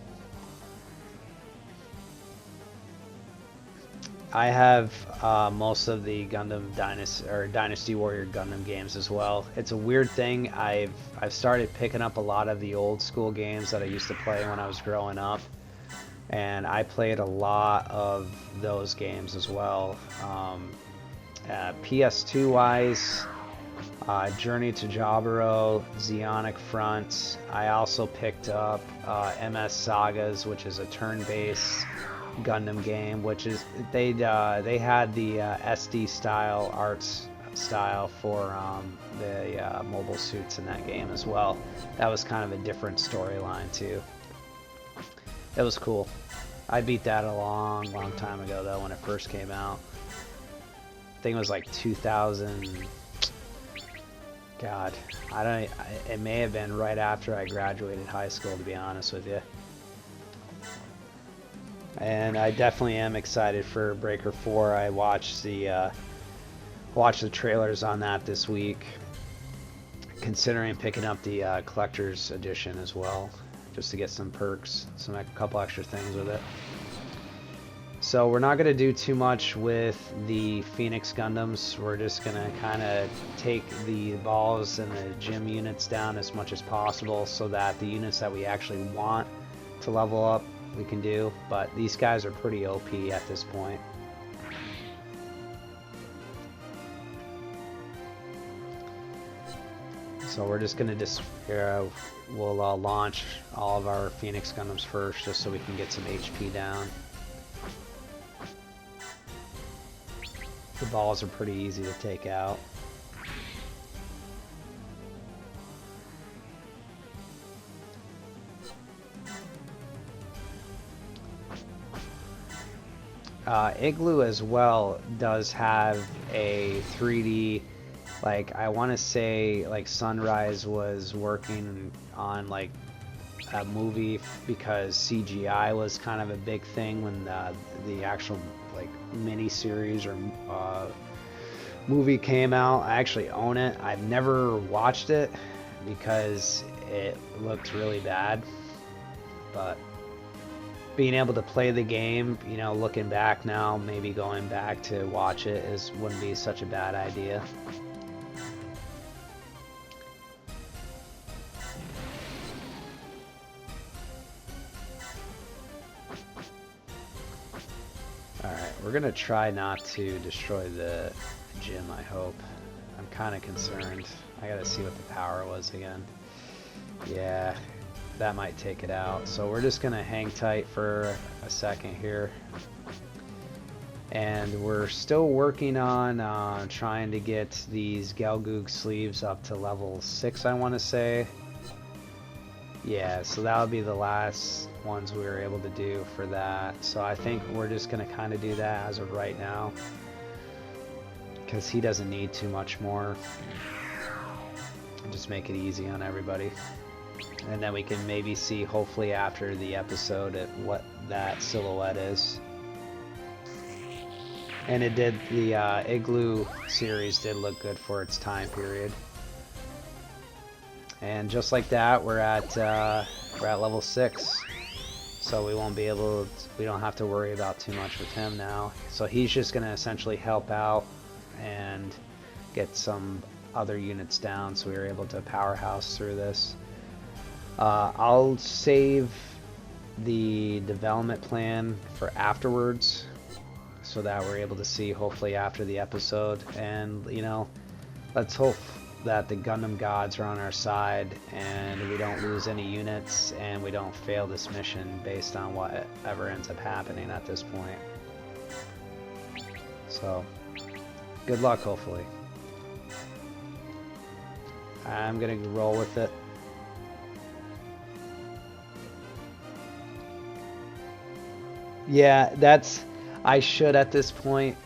S1: I have most of the Gundam Dynasty Warrior Gundam games as well. It's a weird thing. I've started picking up a lot of the old school games that I used to play when I was growing up. And I played a lot of those games as well. PS2 wise, Journey to Jaburo, Zeonic Front. I also picked up MS Sagas, which is a turn-based Gundam game, which is they had the SD style arts style for the mobile suits in that game as well. That was kind of a different storyline too. It was cool. I beat that a long time ago though when it first came out. I think it was like 2000. God, it may have been right after I graduated high school, to be honest with you. And I definitely am excited for Breaker 4. I watched the trailers on that this week, considering picking up the collector's edition as well, just to get some perks, a couple extra things with it. So we're not going to do too much with the Phoenix Gundams. We're just going to kind of take the balls and the gym units down as much as possible so that the units that we actually want to level up we can do. But these guys are pretty OP at this point. So we're just going to we'll launch all of our Phoenix Gundams first just so we can get some HP down. The balls are pretty easy to take out. Igloo as well does have a 3D, like I want to say like Sunrise was working on like a movie because CGI was kind of a big thing when the actual like mini series or movie came out. I actually own it. I've never watched it because it looked really bad, but being able to play the game, you know, looking back now, maybe going back to watch it wouldn't be such a bad idea. Alright, we're gonna try not to destroy the gym, I hope. I'm kind of concerned. I gotta see what the power was again. Yeah, that might take it out. So we're just gonna hang tight for a second here. And we're still working on trying to get these Gelgoog sleeves up to level 6, I want to say. Yeah, so that would be the last ones we were able to do for that. So I think we're just going to kind of do that as of right now, because he doesn't need too much more. Just make it easy on everybody. And then we can maybe see, hopefully after the episode, at what that silhouette is. And it did, the Igloo series did look good for its time period. And just like that, we're at level 6. So we won't be able to, we don't have to worry about too much with him now. So he's just going to essentially help out and get some other units down, so we were able to powerhouse through this. I'll save the development plan for afterwards, so that we're able to see hopefully after the episode. And you know, let's hope that the Gundam gods are on our side and we don't lose any units and we don't fail this mission based on whatever ends up happening at this point. So good luck, hopefully. I'm gonna roll with it. Yeah, that's, I should at this point.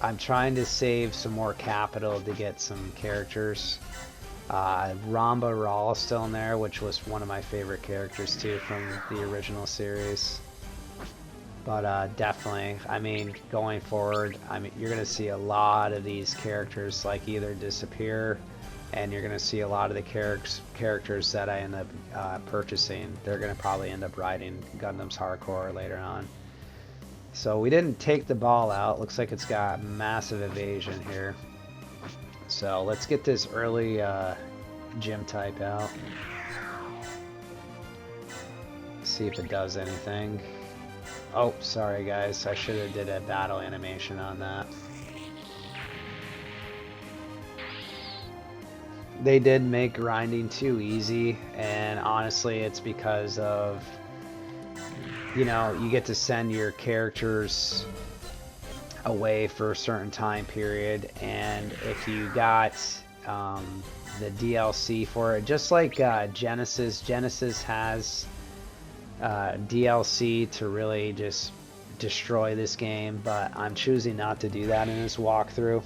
S1: I'm trying to save some more capital to get some characters. Ramba Raw is still in there, which was one of my favorite characters too from the original series. But definitely, I mean, going forward, I mean, you're gonna see a lot of these characters like either disappear, and you're gonna see a lot of the characters that I end up purchasing. They're gonna probably end up riding Gundam's Hardcore later on. So we didn't take the ball out. Looks like it's got massive evasion here. So let's get this early gym type out. See if it does anything. Oh, sorry guys. I should have did a battle animation on that. They did make grinding too easy, and honestly it's because of, you know, you get to send your characters away for a certain time period, and if you got the DLC for it, just like Genesis has DLC to really just destroy this game, but I'm choosing not to do that in this walkthrough.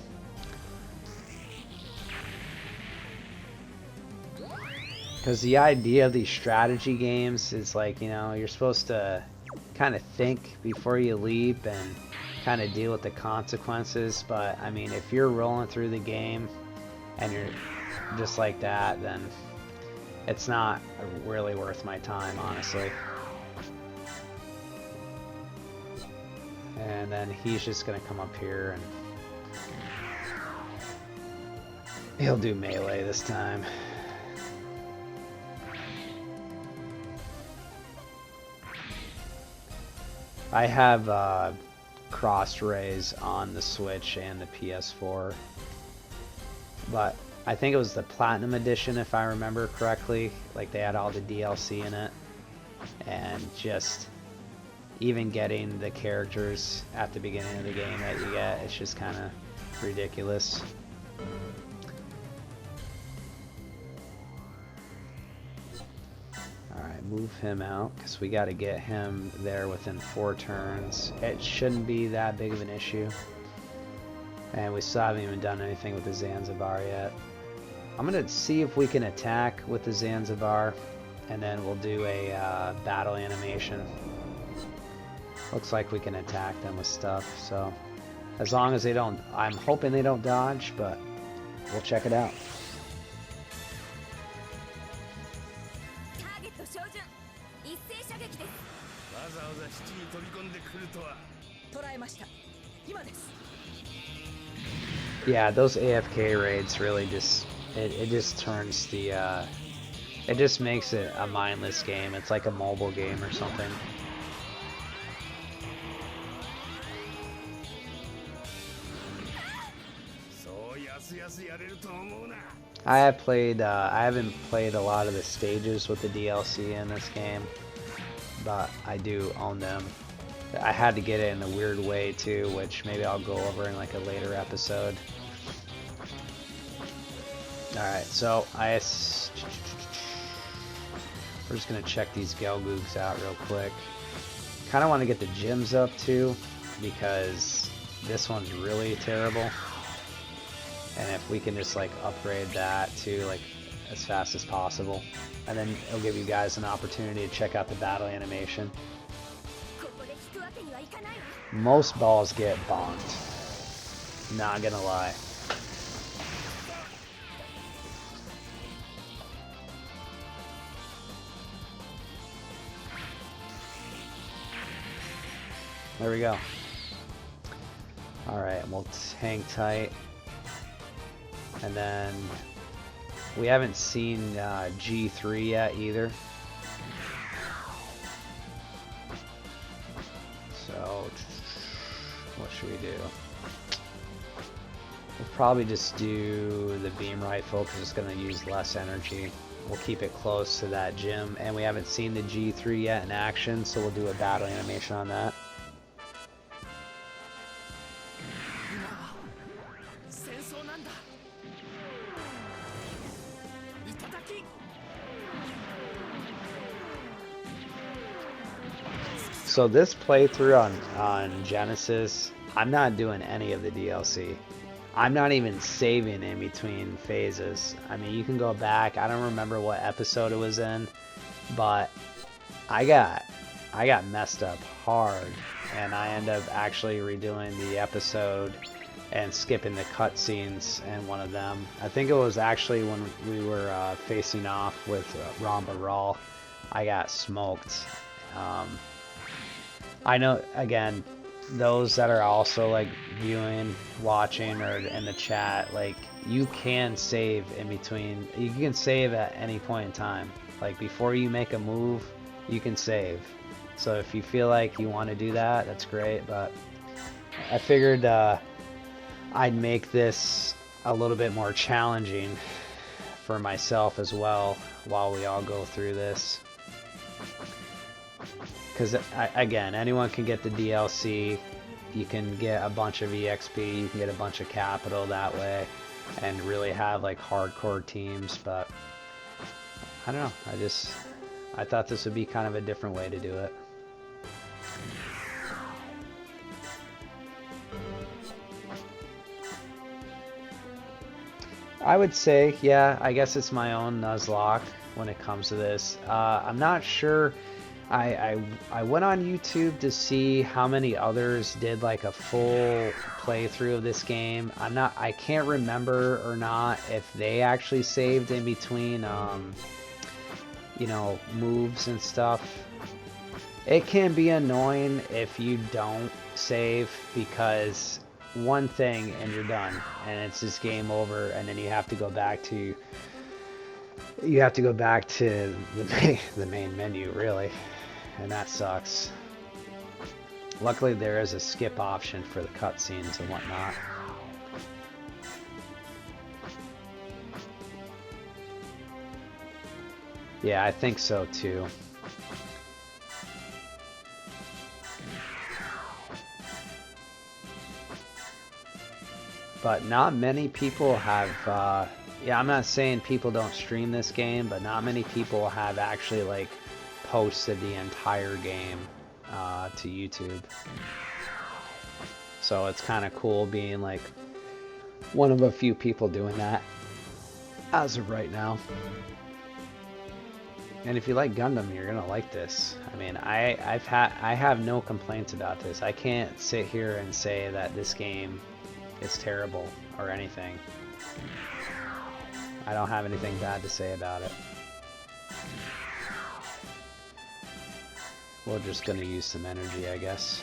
S1: Because the idea of these strategy games is like, you know, you're supposed to kind of think before you leap and kind of deal with the consequences. But I mean, if you're rolling through the game and you're just like that, then it's not really worth my time, honestly. And then he's just gonna come up here and he'll do melee this time. I have cross rays on the Switch and the PS4, but I think it was the Platinum Edition, if I remember correctly. Like, they had all the DLC in it, and just even getting the characters at the beginning of the game that you get, it's just kind of ridiculous. Alright, move him out because we got to get him there within 4 turns. It shouldn't be that big of an issue. And we still haven't even done anything with the Zanzibar yet. I'm going to see if we can attack with the Zanzibar, and then we'll do a battle animation. Looks like we can attack them with stuff, so as long as they don't, I'm hoping they don't dodge, but we'll check it out. Yeah, those AFK raids really just, it just turns the, it just makes it a mindless game. It's like a mobile game or something. I haven't played a lot of the stages with the DLC in this game, but I do own them. I had to get it in a weird way too, which maybe I'll go over in like a later episode. Alright, so we're just gonna check these Gelgoogs out real quick. Kinda wanna get the gyms up too, because this one's really terrible. And if we can just like upgrade that to like as fast as possible, and then it'll give you guys an opportunity to check out the battle animation. Most balls get bonked, not gonna lie. There we go. Alright, we'll hang tight. And then we haven't seen G3 yet either. So what should we do? We'll probably just do the beam rifle because it's going to use less energy. We'll keep it close to that gym, and we haven't seen the G3 yet in action, so we'll do a battle animation on that. So this playthrough on Genesis, I'm not doing any of the DLC. I'm not even saving in between phases. I mean, you can go back. I don't remember what episode it was in, but I got messed up hard, and I end up actually redoing the episode and skipping the cutscenes in one of them. I think it was actually when we were facing off with Ramba Rawl. I got smoked. I know, again, those that are also like viewing, watching, or in the chat, like you can save in between. You can save at any point in time. Like before you make a move, you can save. So if you feel like you want to do that, that's great. But I figured I'd make this a little bit more challenging for myself as well while we all go through this. Because, again, anyone can get the DLC, you can get a bunch of EXP, you can get a bunch of capital that way, and really have, like, hardcore teams, but, I don't know, I thought this would be kind of a different way to do it. I would say, yeah, I guess it's my own Nuzlocke when it comes to this. I'm not sure. I went on YouTube to see how many others did like a full playthrough of this game. I can't remember or not if they actually saved in between, you know, moves and stuff. It can be annoying if you don't save, because one thing and you're done, and it's just game over, and then you have to go back to the main menu, really. And that sucks. Luckily there is a skip option for the cutscenes and whatnot. Yeah, I think so too. But not many people have, yeah, I'm not saying people don't stream this game, but not many people have actually like posted the entire game to YouTube. So it's kind of cool being like one of a few people doing that as of right now. And if you like Gundam, you're gonna like this. I mean, I have no complaints about this. I can't sit here and say that this game is terrible or anything. I don't have anything bad to say about it. We're just gonna use some energy, I guess.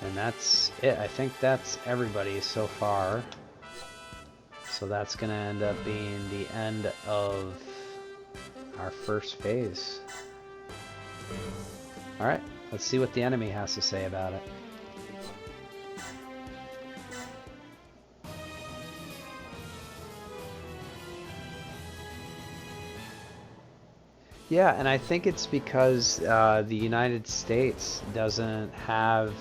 S1: And that's it. I think that's everybody so far. So that's gonna end up being the end of our first phase. Alright, let's see what the enemy has to say about it. Yeah, and I think it's because the United States doesn't have...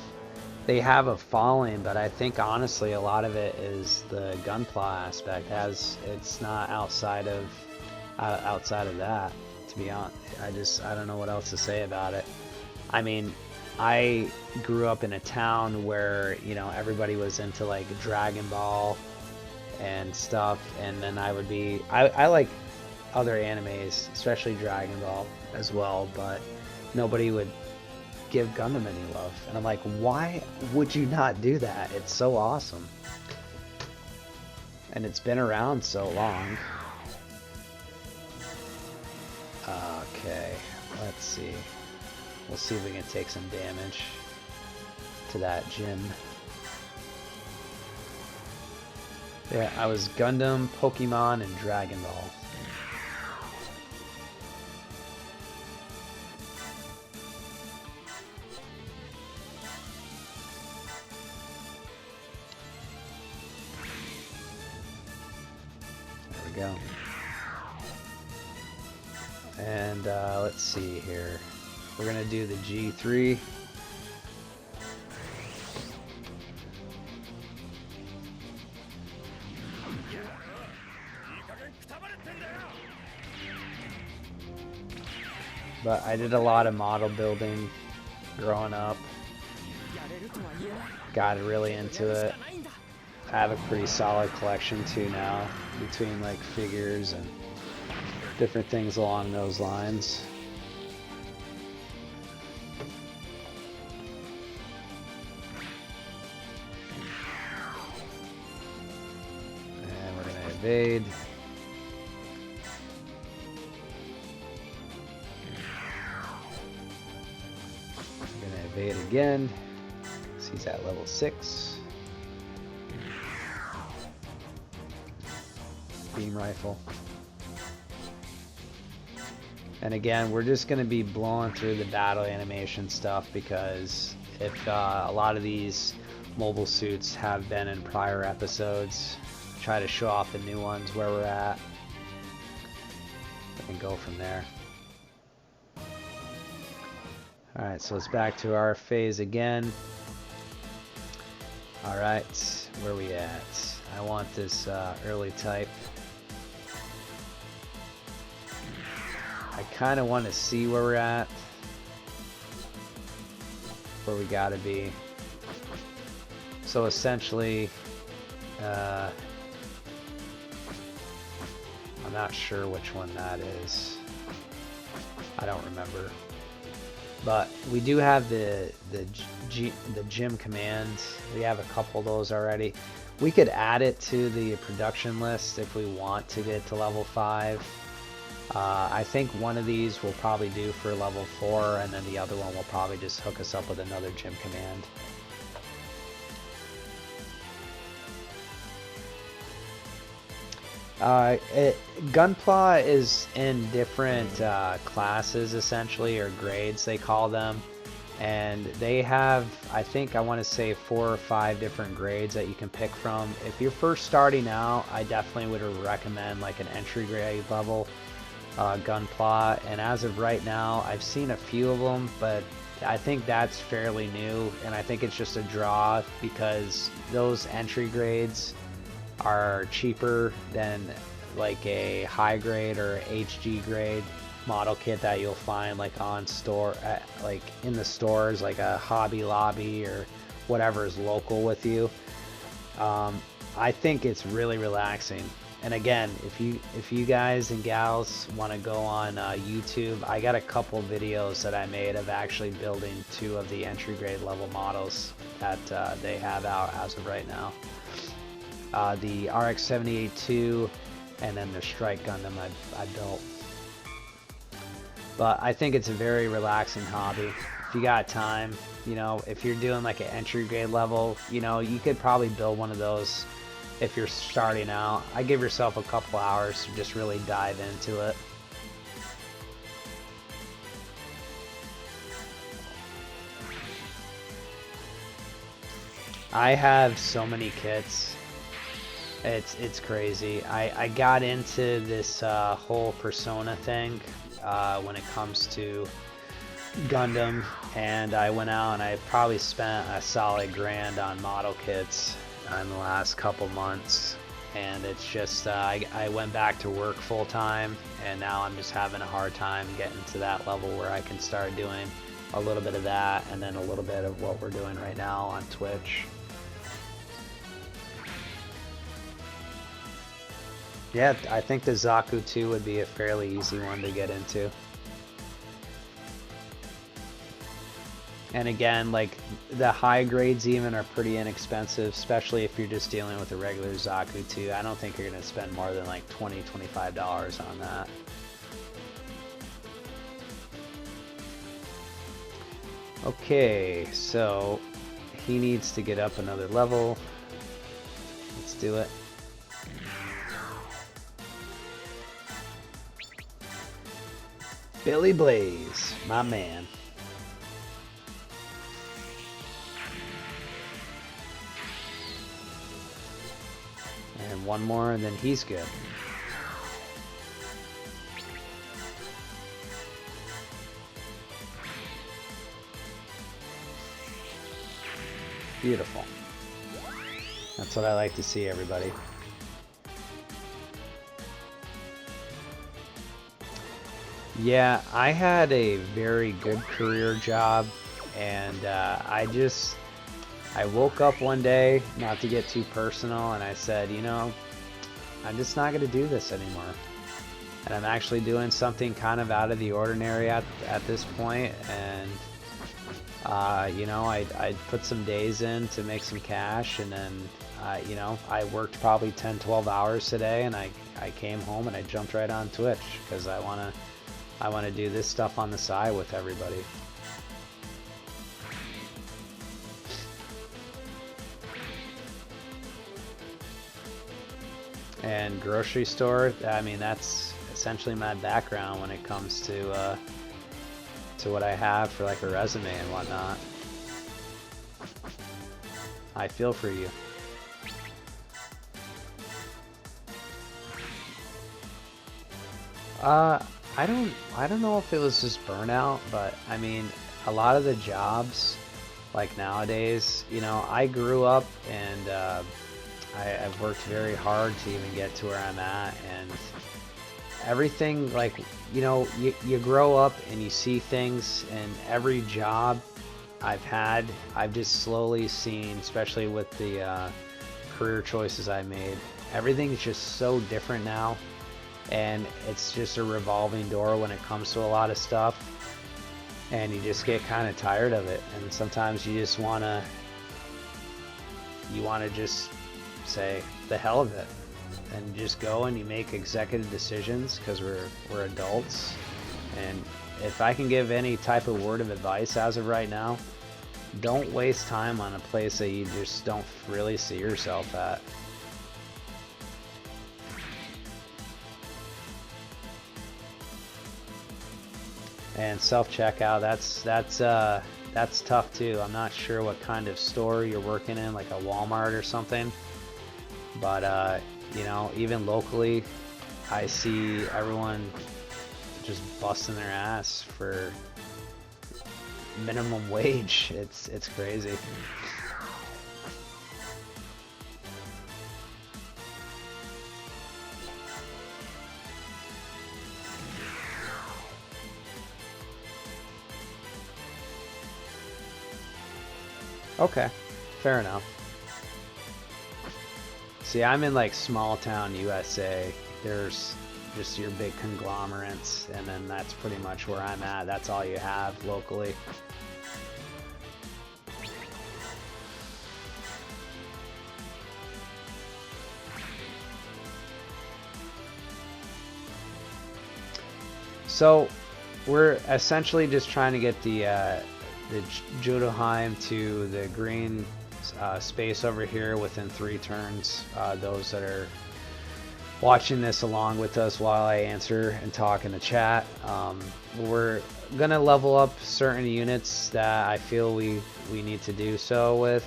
S1: They have a following, but I think honestly a lot of it is the gunpla aspect. As it's not outside of that. To be honest, I don't know what else to say about it. I mean, I grew up in a town where, you know, everybody was into like Dragon Ball and stuff, and then I like other animes, especially Dragon Ball as well, but nobody would give Gundam any love. And I'm like, why would you not do that? It's so awesome. And it's been around so long. Okay, let's see. We'll see if we can take some damage to that gym. Yeah, I was Gundam, Pokemon, and Dragon Ball. Go. And let's see here. We're gonna do the G3. But I did a lot of model building growing up. Got really into it. I have a pretty solid collection too now, between like figures and different things along those lines. And we're gonna evade. We're gonna evade again, because he's at level 6. Beam rifle. And again, we're just going to be blowing through the battle animation stuff, because if a lot of these mobile suits have been in prior episodes, try to show off the new ones where we're at and go from there. Alright, so it's back to our phase again. Alright, where we at? I want this early type. I kind of want to see where we're at, where we gotta be. So essentially, I'm not sure which one that is. I don't remember. But we do have the gym commands. We have a couple of those already. We could add it to the production list if we want to get to level 5. I think one of these will probably do for level 4, and then the other one will probably just hook us up with another gym command. Gunpla is in different classes, essentially, or grades they call them, and they have, I think, I want to say 4 or 5 different grades that you can pick from. If you're first starting out, I definitely would recommend like an entry grade level Gunpla, and as of right now I've seen a few of them, but I think that's fairly new, and I think it's just a draw because those entry grades are cheaper than like a high grade or HG grade model kit that you'll find like on store, like in the stores, like a Hobby Lobby or whatever is local with you. I think it's really relaxing. And again, if you guys and gals want to go on YouTube, I got a couple videos that I made of actually building 2 of the entry grade level models that they have out as of right now. The RX-78-2 and then the Strike Gundam I built. But I think it's a very relaxing hobby. If you got time, you know, if you're doing like an entry grade level, you know, you could probably build one of those if you're starting out. I give yourself a couple hours to just really dive into it. I have so many kits. It's crazy. I got into this whole Persona thing when it comes to Gundam, and I went out and I probably spent a solid grand on model kits in the last couple months, and it's just I went back to work full time, and now I'm just having a hard time getting to that level where I can start doing a little bit of that and then a little bit of what we're doing right now on Twitch. Yeah, I think the Zaku 2 would be a fairly easy one to get into. And again, like the high grades even are pretty inexpensive, especially if you're just dealing with a regular Zaku 2. I don't think you're going to spend more than like $20, $25 on that. Okay, so he needs to get up another level. Let's do it. Billy Blaze, my man. And one more and then he's good. Beautiful. That's what I like to see, everybody. Yeah, I had a very good career job, and I woke up one day, not to get too personal, and I said, you know, I'm just not going to do this anymore. And I'm actually doing something kind of out of the ordinary at this point, and you know, I put some days in to make some cash, and then you know, I worked probably 10-12 hours today, and I came home and I jumped right on Twitch because I want to do this stuff on the side with everybody. And grocery store, I mean, that's essentially my background when it comes to what I have for like a resume and whatnot. I feel for you. I don't know if it was just burnout, but I mean, a lot of the jobs, like nowadays, you know, I grew up and I've worked very hard to even get to where I'm at, and everything, like, you know, you grow up and you see things, and every job I've had, I've just slowly seen, especially with the career choices I made, everything's just so different now. And it's just a revolving door when it comes to a lot of stuff, and you just get kind of tired of it, and sometimes you just want to just say the hell of it and just go and you make executive decisions, because we're adults. And if I can give any type of word of advice as of right now, don't waste time on a place that you just don't really see yourself at. And self-checkout, that's tough too. I'm not sure what kind of store you're working in, like a Walmart or something. But you know, even locally, I see everyone just busting their ass for minimum wage. It's crazy. Okay, fair enough. See, I'm in like small town USA. There's just your big conglomerates, and then that's pretty much where I'm at. That's all you have locally. So we're essentially just trying to get the Judoheim to the green space over here within 3 turns. Those that are watching this along with us while I answer and talk in the chat, we're gonna level up certain units that I feel we need to do so with.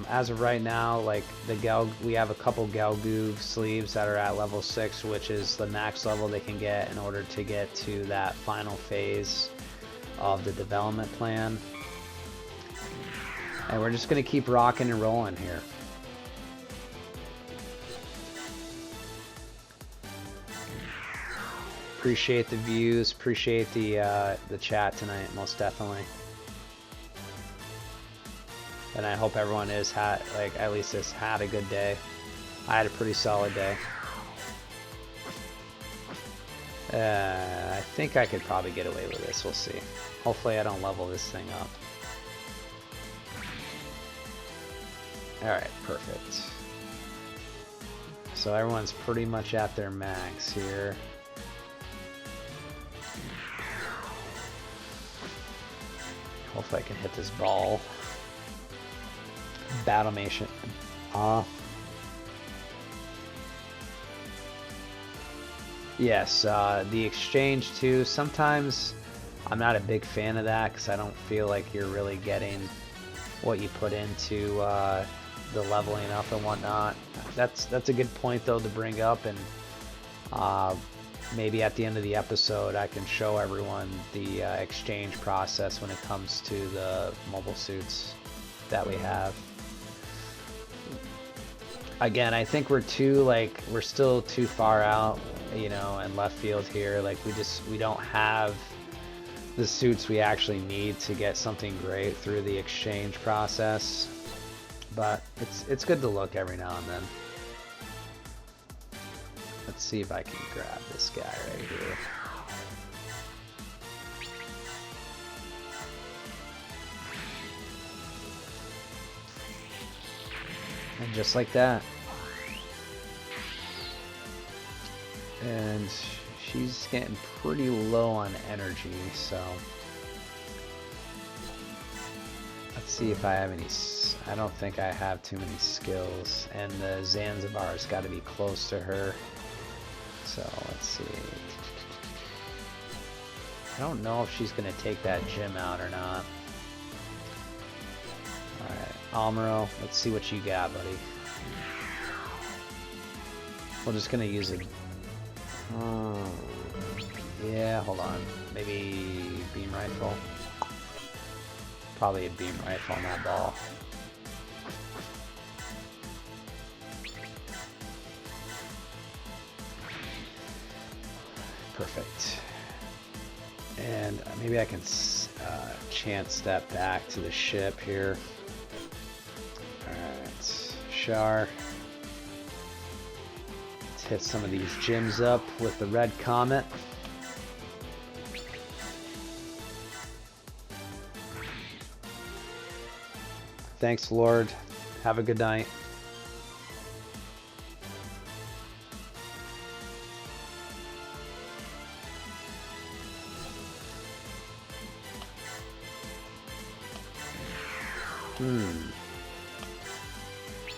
S1: As of right now, like we have a couple Galgoo sleeves that are at level 6, which is the max level they can get in order to get to that final phase of the development plan. And we're just gonna keep rocking and rolling here. Appreciate the views, appreciate the chat tonight, most definitely. And I hope everyone at least has had a good day. I had a pretty solid day. I think I could probably get away with this, we'll see. Hopefully I don't level this thing up. Alright, perfect. So everyone's pretty much at their max here. Hopefully I can hit this ball. Battlemation off. Yes, the exchange too. Sometimes I'm not a big fan of that because I don't feel like you're really getting what you put into the leveling up and whatnot. That's a good point though to bring up, and maybe at the end of the episode I can show everyone the exchange process when it comes to the mobile suits that we have. Again, I think we're still too far out, you know, in left field here. Like we don't have the suits we actually need to get something great through the exchange process. But it's good to look every now and then. Let's see if I can grab this guy right here. And just like that. And she's getting pretty low on energy, so let's see if I have any. I don't think I have too many skills, and the Zanzibar's got to be close to her. So let's see. I don't know if she's going to take that gym out or not. Alright, Amuro, let's see what you got, buddy. We're just going to use it. Yeah, hold on. Maybe beam rifle. Probably a beam rifle on that ball. Perfect. And maybe I can chance step back to the ship here. Alright, Shar. Let's hit some of these gyms up with the red comet. Thanks, Lord. Have a good night.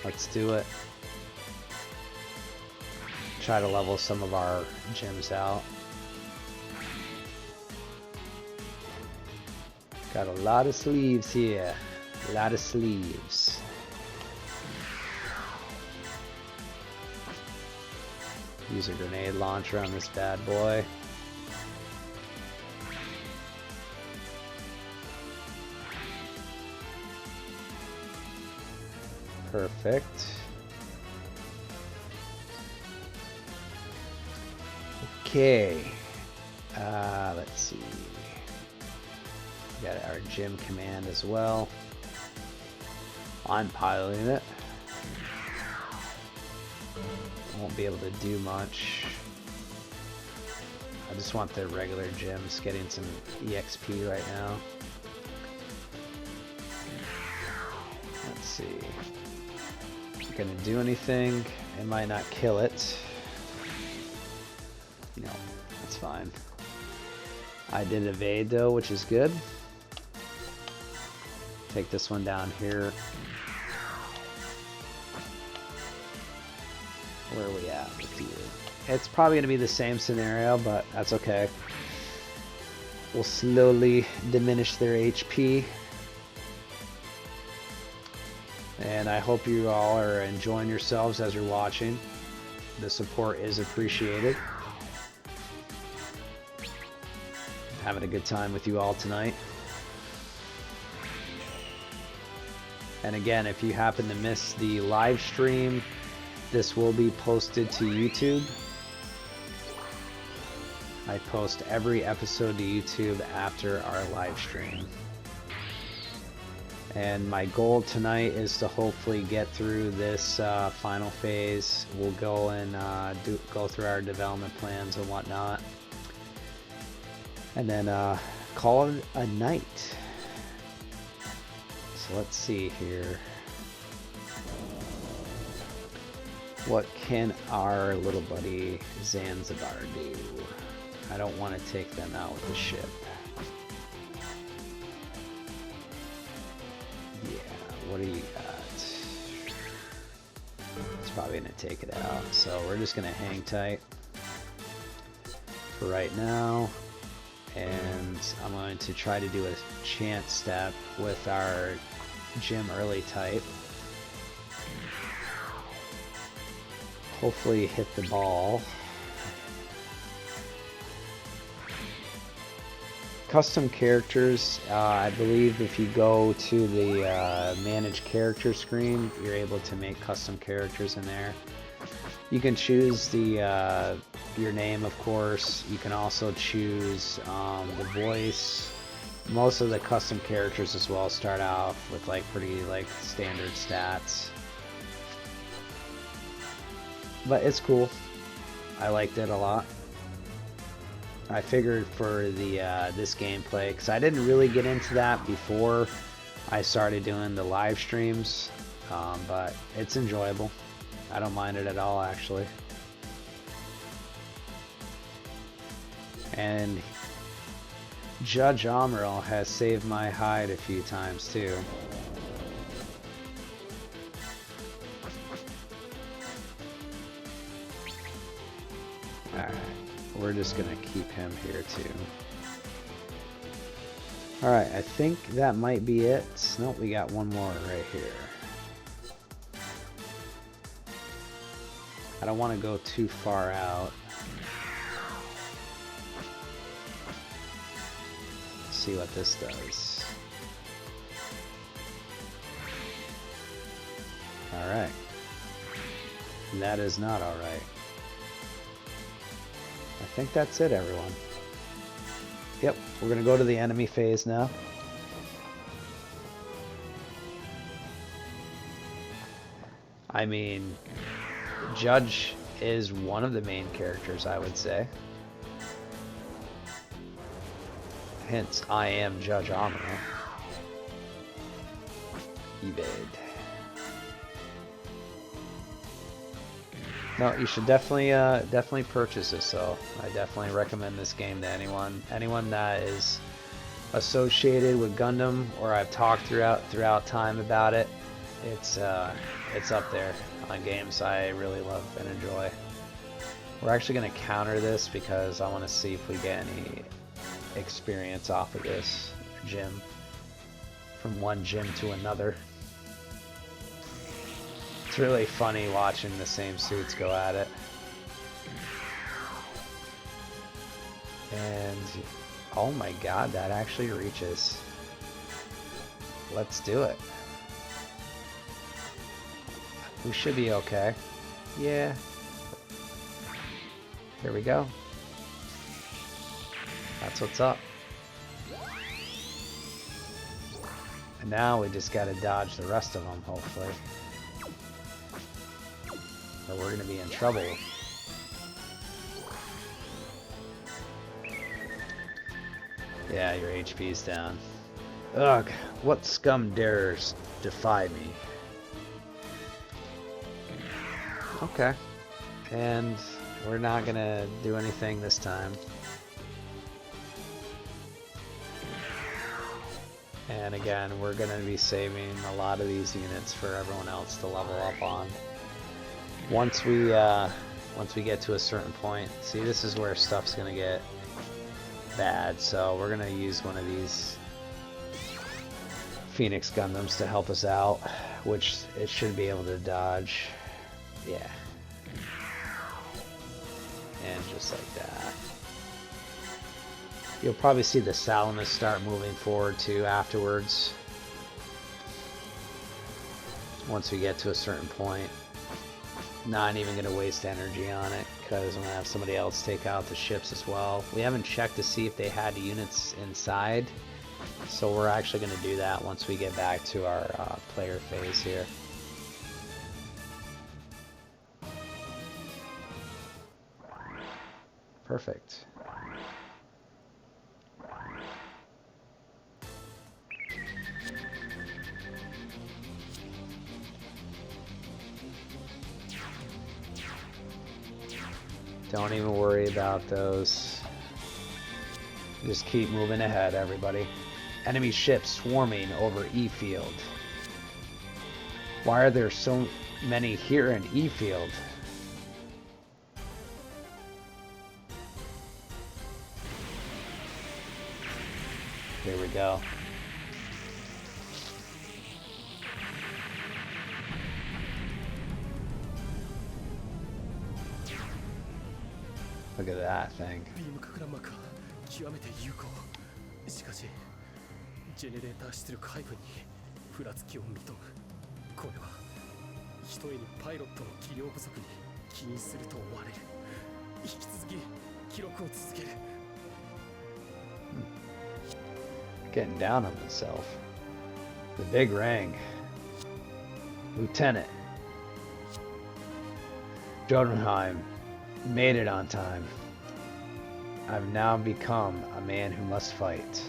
S1: Let's do it. Try to level some of our gyms out. Got a lot of sleeves here. A lot of sleeves. Use a grenade launcher on this bad boy. Perfect. Okay. Let's see. We got our gym command as well. I'm piloting it. Won't be able to do much. I just want the regular gems getting some EXP right now. Let's see. Gonna do anything. It might not kill it. No, that's fine. I did evade though, which is good. Take this one down here. Where are we at with you? It's probably gonna be the same scenario, but that's okay. We'll slowly diminish their HP. And I hope you all are enjoying yourselves as you're watching. The support is appreciated. Having a good time with you all tonight. And again, if you happen to miss the live stream, this will be posted to YouTube. I post every episode to YouTube after our live stream. And my goal tonight is to hopefully get through this final phase. We'll go and go through our development plans and whatnot. And then call it a night. So let's see here. What can our little buddy Zanzibar do? I don't want to take them out with the ship. Yeah, what do you got? It's probably going to take it out. So we're just going to hang tight for right now. And I'm going to try to do a chance step with our gym early type. Hopefully hit the ball. Custom characters, I believe if you go to the manage character screen, you're able to make custom characters in there. You can choose the your name, of course. You can also choose the voice. Most of the custom characters as well start off with like pretty like standard stats. But it's cool. I liked it a lot. I figured for the this gameplay, because I didn't really get into that before I started doing the live streams, but it's enjoyable. I don't mind it at all, actually. And Judge Amuro has saved my hide a few times too. Alright, we're just gonna keep him here too. Alright, I think that might be it. Nope, we got one more right here. I don't want to go too far out. Let's see what this does. Alright. That is not alright. I think that's it, everyone. Yep, we're going to go to the enemy phase now. I mean, Judge is one of the main characters, I would say. Hence, I am Judge Amuro. Evade. No, you should definitely purchase this. So I definitely recommend this game to anyone that is associated with Gundam, or I've talked throughout time about it. It's up there on games I really love and enjoy. We're actually going to counter this because I want to see if we get any experience off of this gym from one gym to another. It's really funny watching the same suits go at it. And oh my god, that actually reaches. Let's do it. We should be okay. Yeah. Here we go. That's what's up. And now we just gotta dodge the rest of them, hopefully. Or we're gonna be in trouble. Yeah, your HP's down. Ugh, what scum dares defy me? Okay. And we're not gonna do anything this time. And again, we're gonna be saving a lot of these units for everyone else to level up on. Once we get to a certain point, see, this is where stuff's gonna get bad. So we're gonna use one of these Phoenix Gundams to help us out, which it should be able to dodge. Yeah. And just like that. You'll probably see the Salamis start moving forward too afterwards. Once we get to a certain point. Not even going to waste energy on it because I'm going to have somebody else take out the ships as well. We haven't checked to see if they had units inside. So we're actually going to do that once we get back to our player phase here. Perfect. Don't even worry about those. Just keep moving ahead, everybody. Enemy ships swarming over E field. Why are there so many here in E field? Here we go. Look at that thing.
S2: ビームかく乱膜は極めて有効。しかしジェネレーター出力配分にふらつきを認む。これはひとえにパイロットの技量不足に起因すると思われる。引き続き記録を続ける。
S1: Getting down on himself. The big ring. Lieutenant. Jotunheim made it on time. I've now become a man who must fight.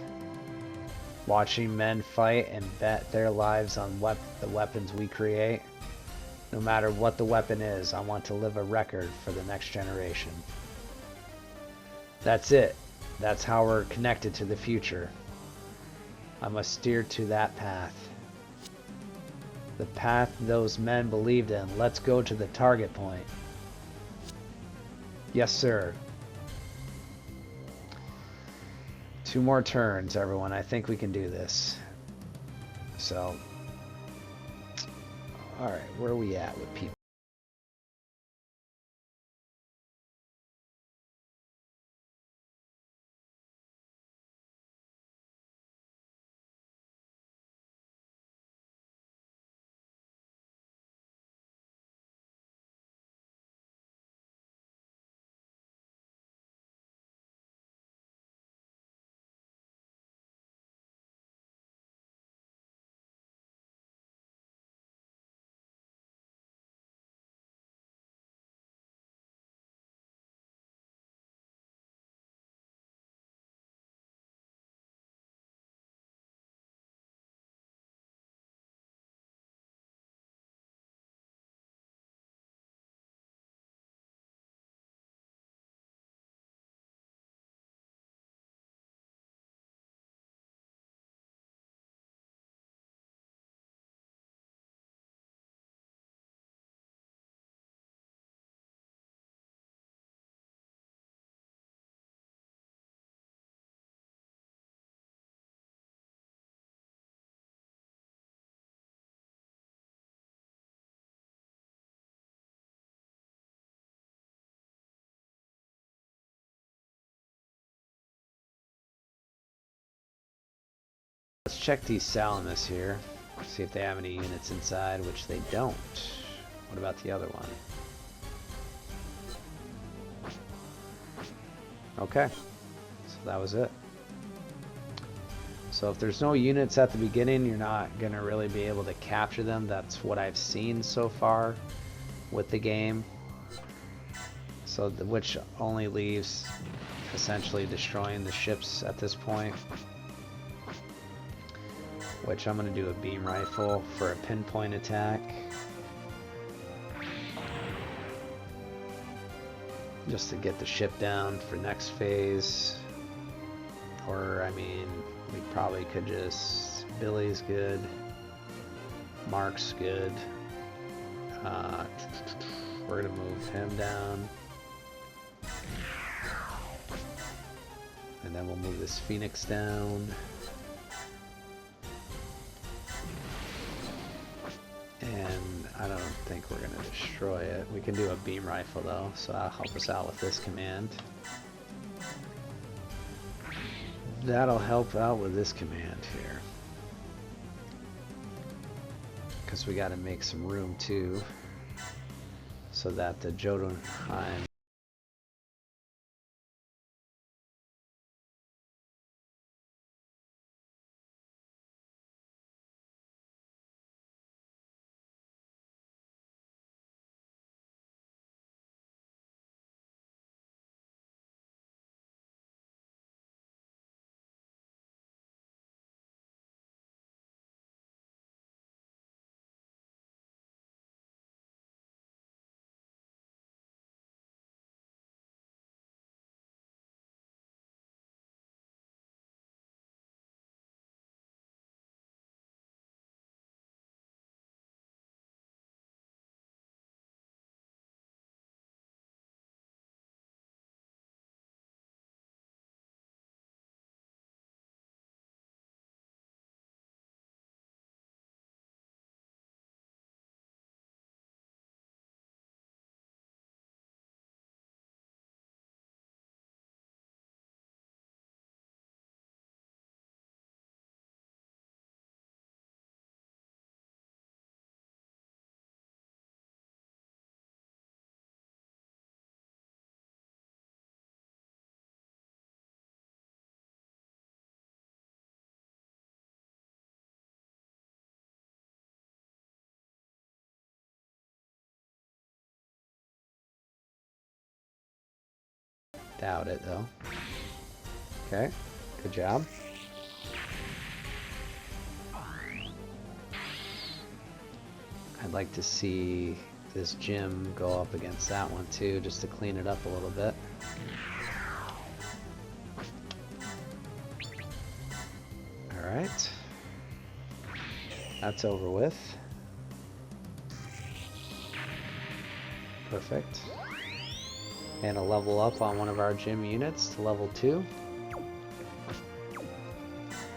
S1: Watching men fight and bet their lives on the weapons we create. No matter what the weapon is, I want to live a record for the next generation. That's it. That's how we're connected to the future. I must steer to that path. The path those men believed in. Let's go to the target point. Yes, sir. 2 more turns, everyone. I think we can do this. So, alright, where are we at with people? Let's check these Salamis here. See if they have any units inside, which they don't. What about the other one? Okay. So that was it. So if there's no units at the beginning, you're not going to really be able to capture them. That's what I've seen so far with the game. So which only leaves essentially destroying the ships at this point. Which I'm going to do a beam rifle for a pinpoint attack. Just to get the ship down for next phase. Or, I mean, we probably could just... Billy's good. Mark's good. We're going to move him down. And then we'll move this Phoenix down. And I don't think we're going to destroy it. We can do a beam rifle though, so that'll help us out with this command. That'll help out with this command here. Because we got to make some room too, so that the Jotunheim doubt it though. Okay, good job. I'd like to see this gym go up against that one too, just to clean it up a little bit. Alright. That's over with. Perfect. And a level up on one of our gym units to level 2.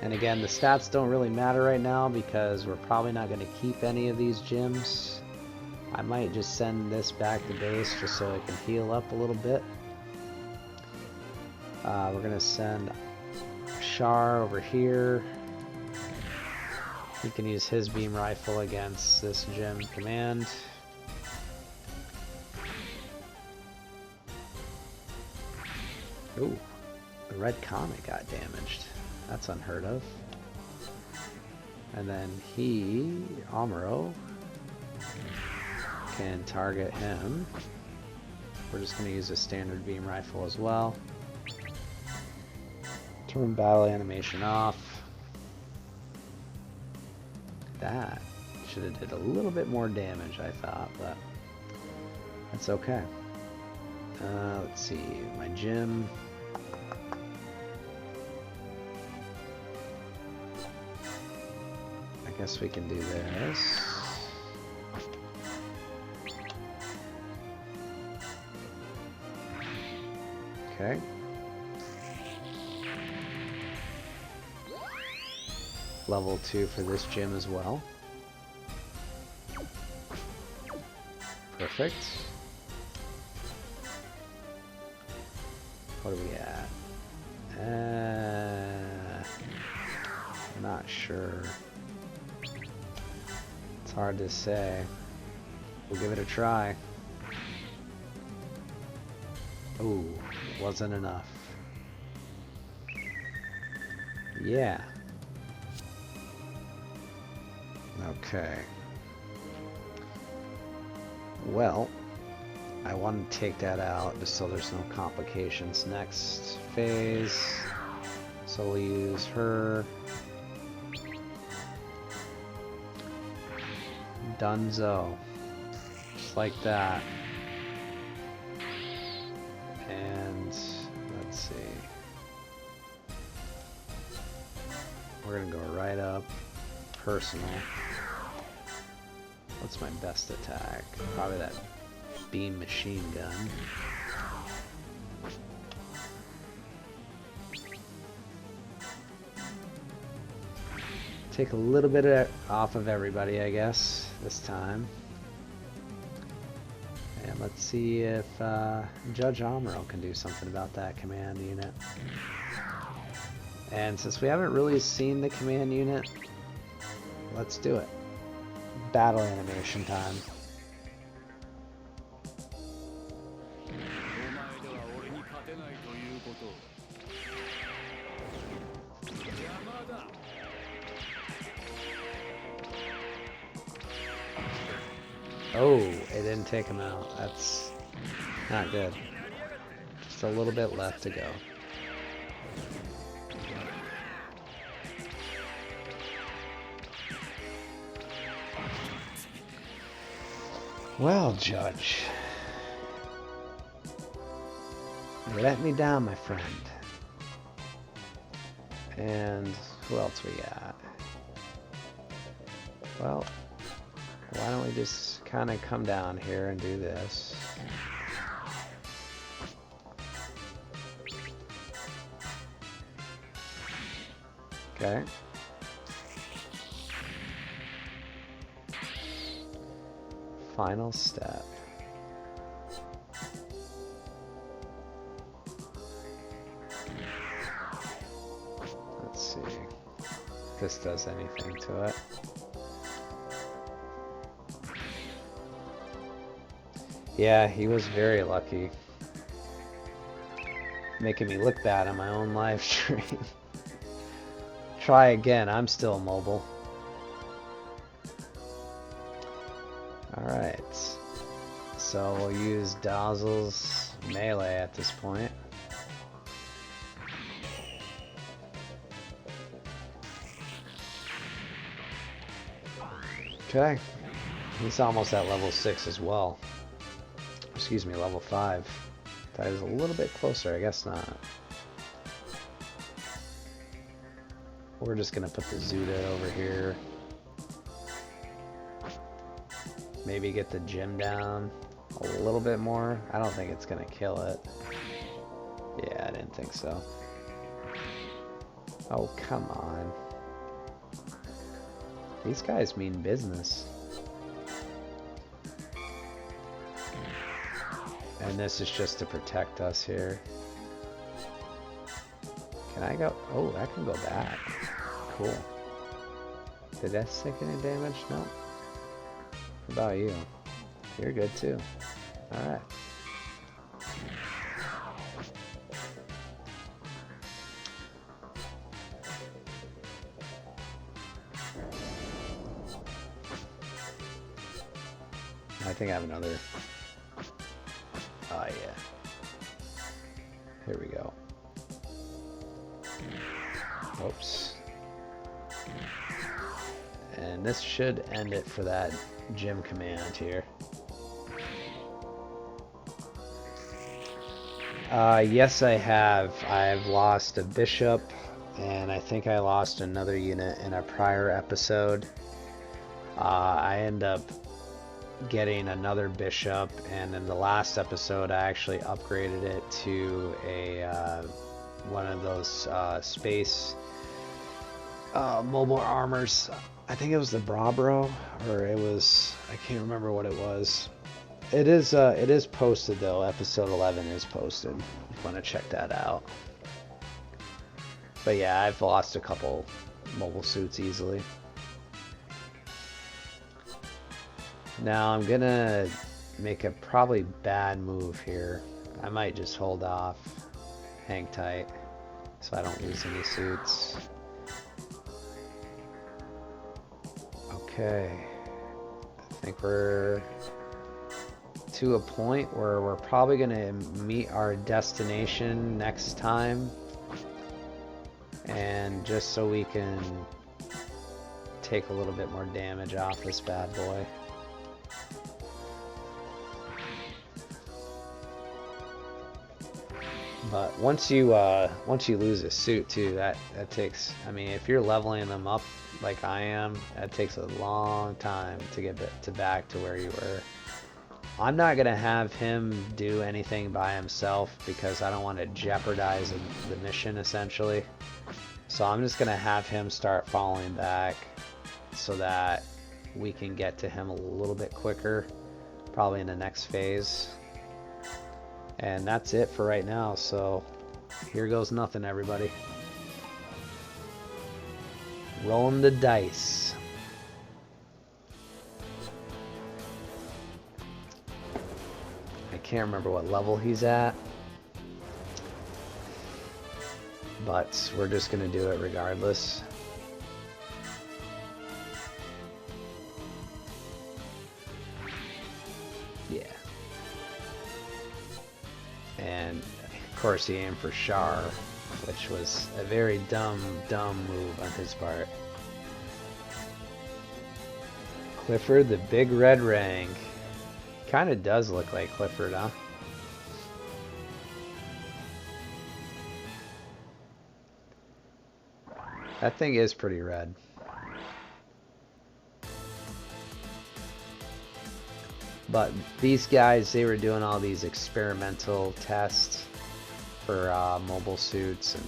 S1: And again, the stats don't really matter right now because we're probably not going to keep any of these gyms. I might just send this back to base just so it can heal up a little bit. We're going to send Shar over here. He can use his beam rifle against this gym command. Ooh, the red comet got damaged. That's unheard of. And then he, Amuro, can target him. We're just going to use a standard beam rifle as well. Turn battle animation off. That should have did a little bit more damage, I thought, but that's okay. Let's see, my gym. I guess we can do this. Okay. Level 2 for this gym as well. Perfect. What are we at? I'm not sure. It's hard to say. We'll give it a try. Ooh, wasn't enough. Yeah, Okay. Well, I want to take that out just so there's no complications. Next phase. So we'll use her. Dunzo. Just like that. And let's see. We're gonna go right up. Personal. What's my best attack? Probably that beam machine gun. Take a little bit off of everybody, I guess, this time. And let's see if Judge Amuro can do something about that command unit. And since we haven't really seen the command unit, let's do it. Battle animation time. Oh, it didn't take him out. That's not good. Just a little bit left to go. Well, Judge. You let me down, my friend. And who else we got? Well, why don't we just kind of come down here and do this. Okay. Final step. Let's see if this does anything to it. Yeah, he was very lucky. Making me look bad on my own live stream. Try again, I'm still mobile. Alright. So we'll use Dazzle's melee at this point. Okay. He's almost at level 6 as well. Excuse me, level 5. That is a little bit closer, I guess not. We're just gonna put the Zuda over here. Maybe get the gym down a little bit more. I don't think it's gonna kill it. Yeah, I didn't think so. Oh, come on. These guys mean business. And this is just to protect us here. Can I go? Oh, I can go back. Cool. Did that take any damage? No. What about you? You're good too. Alright. I think I have another. Oh yeah. Here we go. Oops. And this should end it for that gym command here. Yes, I have. I've lost a bishop, and I think I lost another unit in a prior episode. I end up getting another bishop, and in the last episode I actually upgraded it to a one of those space mobile armors. I think it was the Brabro, or it was, I can't remember what it was. It is posted though. Episode 11 is posted if you want to check that out. But yeah, I've lost a couple mobile suits easily. Now I'm gonna make a probably bad move here. I might just hold off, hang tight, so I don't lose any suits. Okay. I think we're to a point where we're probably going to meet our destination next time. And just so we can take a little bit more damage off this bad boy. But once you lose a suit too, that takes, I mean, if you're leveling them up like I am, that takes a long time to get back to where you were. I'm not gonna have him do anything by himself because I don't want to jeopardize the mission essentially. So I'm just gonna have him start falling back so that we can get to him a little bit quicker, probably in the next phase. And that's it for right now, so here goes nothing, everybody. Rolling the dice. I can't remember what level he's at, but we're just gonna do it regardless. Yeah. And of course he aimed for Char, which was a very dumb move on his part. Clifford the Big Red Rang. Kinda does look like Clifford, huh? That thing is pretty red. But these guys, they were doing all these experimental tests for mobile suits, and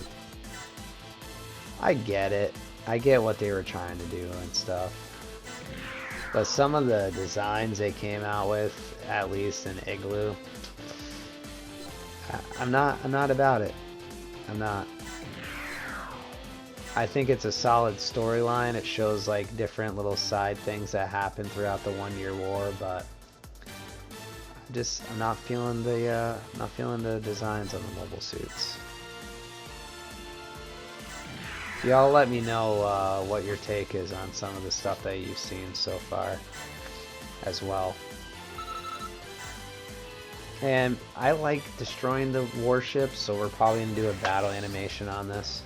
S1: I get it. I get what they were trying to do and stuff. But some of the designs they came out with, at least in Igloo, I'm not about it. I'm not. I think it's a solid storyline. It shows like different little side things that happen throughout the 1-year war, but I'm not feeling the designs on the mobile suits. Y'all let me know what your take is on some of the stuff that you've seen so far as well. And I like destroying the warships, so we're probably going to do a battle animation on this.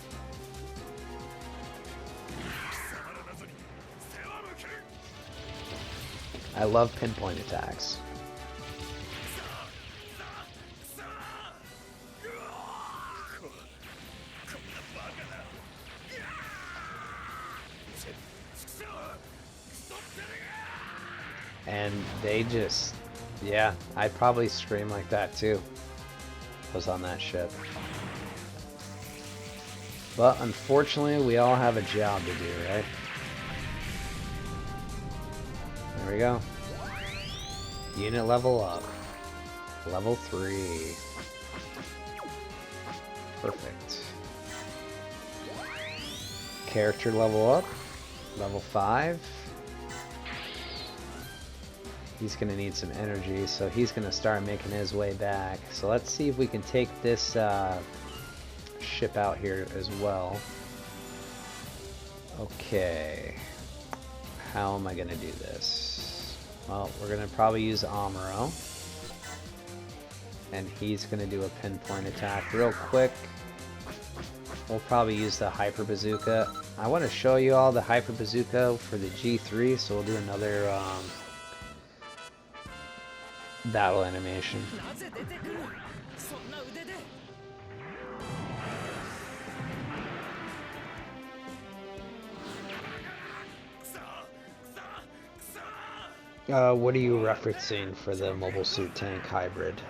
S1: I love pinpoint attacks. And they just, yeah, I'd probably scream like that too. I was on that ship. But unfortunately, we all have a job to do, right? There we go. Unit level up. Level 3. Perfect. Character level up. Level 5. He's going to need some energy, so he's going to start making his way back. So let's see if we can take this ship out here as well. Okay. How am I going to do this? Well, we're going to probably use Amuro. And he's going to do a pinpoint attack real quick. We'll probably use the Hyper Bazooka. I want to show you all the Hyper Bazooka for the G3, so we'll do another battle animation. What are you referencing for the mobile suit tank hybrid?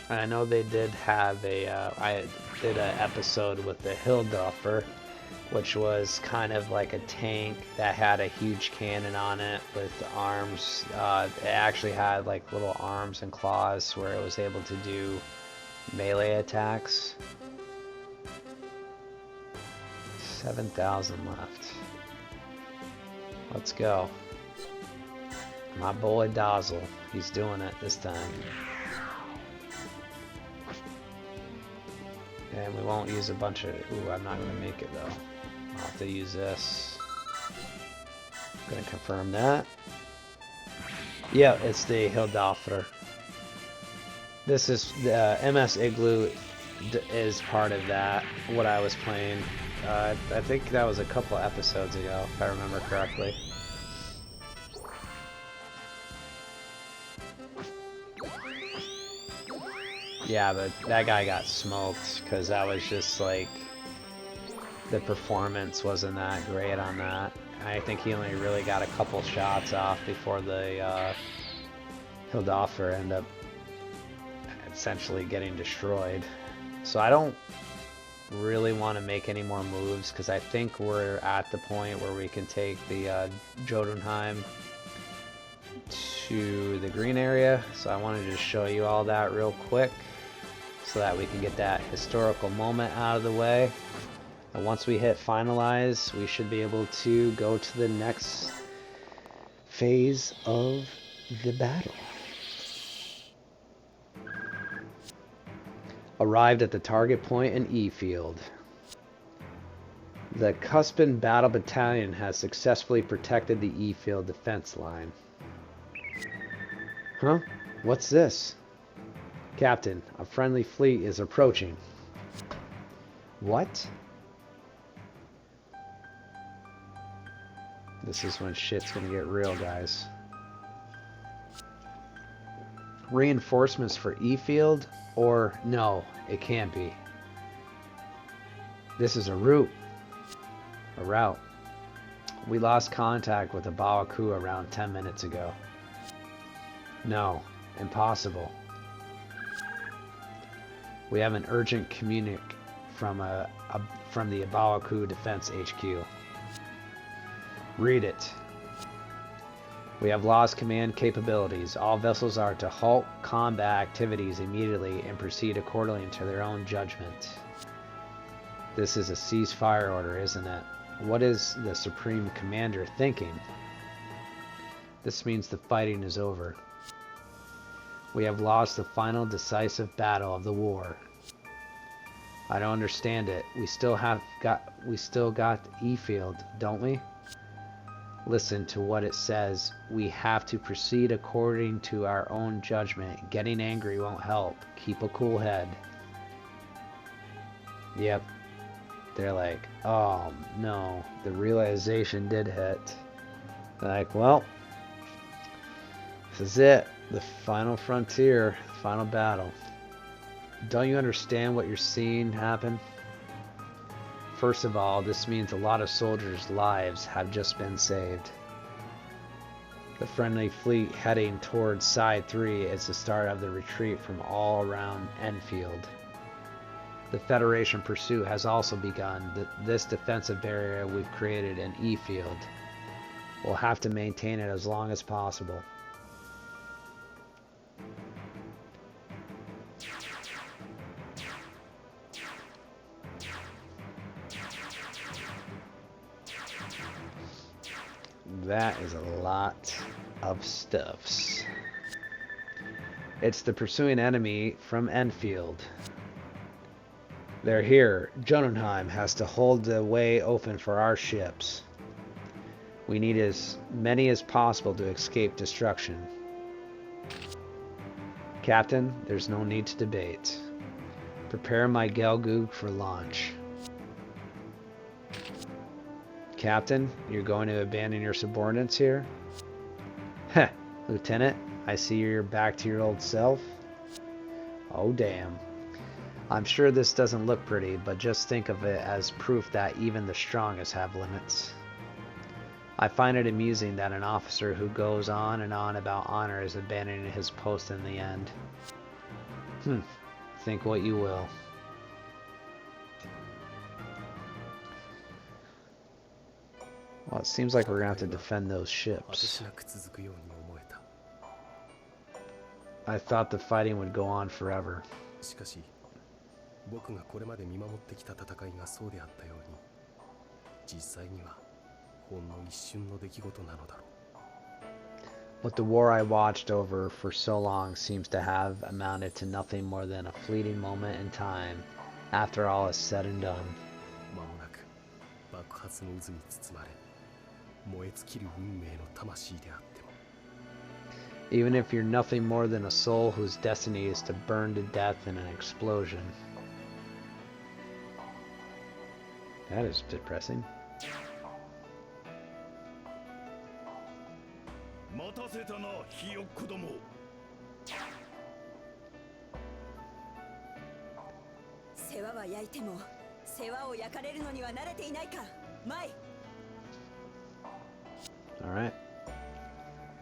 S1: I know they did have I did an episode with the Hilldorfer, which was kind of like a tank that had a huge cannon on it with arms. It actually had like little arms and claws where it was able to do melee attacks. 7,000 left. Let's go. My boy Dazzle. He's doing it this time. And we won't use a bunch of... Ooh, I'm not going to make it though. I'll have to use this. I'm going to confirm that. Yeah, it's the Hildolfr. This is the MS Igloo is part of that, what I was playing. I think that was a couple episodes ago, if I remember correctly. Yeah, but that guy got smoked because that was just like the performance wasn't that great on that. I think he only really got a couple shots off before the Hildolfr ended up essentially getting destroyed. So I don't really want to make any more moves because I think we're at the point where we can take the Jotunheim to the green area. So I wanted to just show you all that real quick so that we can get that historical moment out of the way. And once we hit finalize, we should be able to go to the next phase of the battle. Arrived at the target point in E field. The Cuspin Battle Battalion has successfully protected the E field defense line. Huh? What's this? Captain, a friendly fleet is approaching. What? This is when shit's gonna get real, guys. Reinforcements for E field? Or no, it can't be. This is a route. A route. We lost contact with the Bawaku around 10 minutes ago. No, impossible. We have an urgent communique from the Bawaku Defense HQ. Read it. We have lost command capabilities. All vessels are to halt combat activities immediately and proceed accordingly to their own judgment. This is a ceasefire order, isn't it? What is the Supreme Commander thinking? This means the fighting is over. We have lost the final decisive battle of the war. I don't understand it. We still got E-Field, don't we? Listen to what it says. We have to proceed according to our own judgment. Getting angry won't help. Keep a cool head. Yep. They're like, oh no, the realization did hit. They're like, well, this is it. The final frontier, final battle. Don't you understand what you're seeing happen? First of all, this means a lot of soldiers' lives have just been saved. The friendly fleet heading towards Side 3 is the start of the retreat from all around Enfield. The Federation pursuit has also begun. This defensive barrier we've created in E-Field. We'll have to maintain it as long as possible. That is a lot of stuffs. It's the pursuing enemy from Enfield. They're here. Jotunheim has to hold the way open for our ships. We need as many as possible to escape destruction. Captain, there's no need to debate. Prepare my Gelgoog for launch. Captain, you're going to abandon your subordinates here? Heh, Lieutenant, I see you're back to your old self. Oh damn. I'm sure this doesn't look pretty, but just think of it as proof that even the strongest have limits. I find it amusing that an officer who goes on and on about honor is abandoning his post in the end. Think what you will. Well, it seems like we're gonna have to defend those ships. I thought the fighting would go on forever. But the war I watched over for so long seems to have amounted to nothing more than a fleeting moment in time. after all is said and done.
S2: 間もなく爆発の渦に包まれ燃え尽きる運命の魂であっても
S1: Even if you're nothing more than a soul whose destiny is to burn to death in an explosion. That is depressing.
S3: 待たせたな、ひよっこども。
S4: 世話は焼いても世話を焼かれるのには慣れていないか、マイ。
S1: Alright.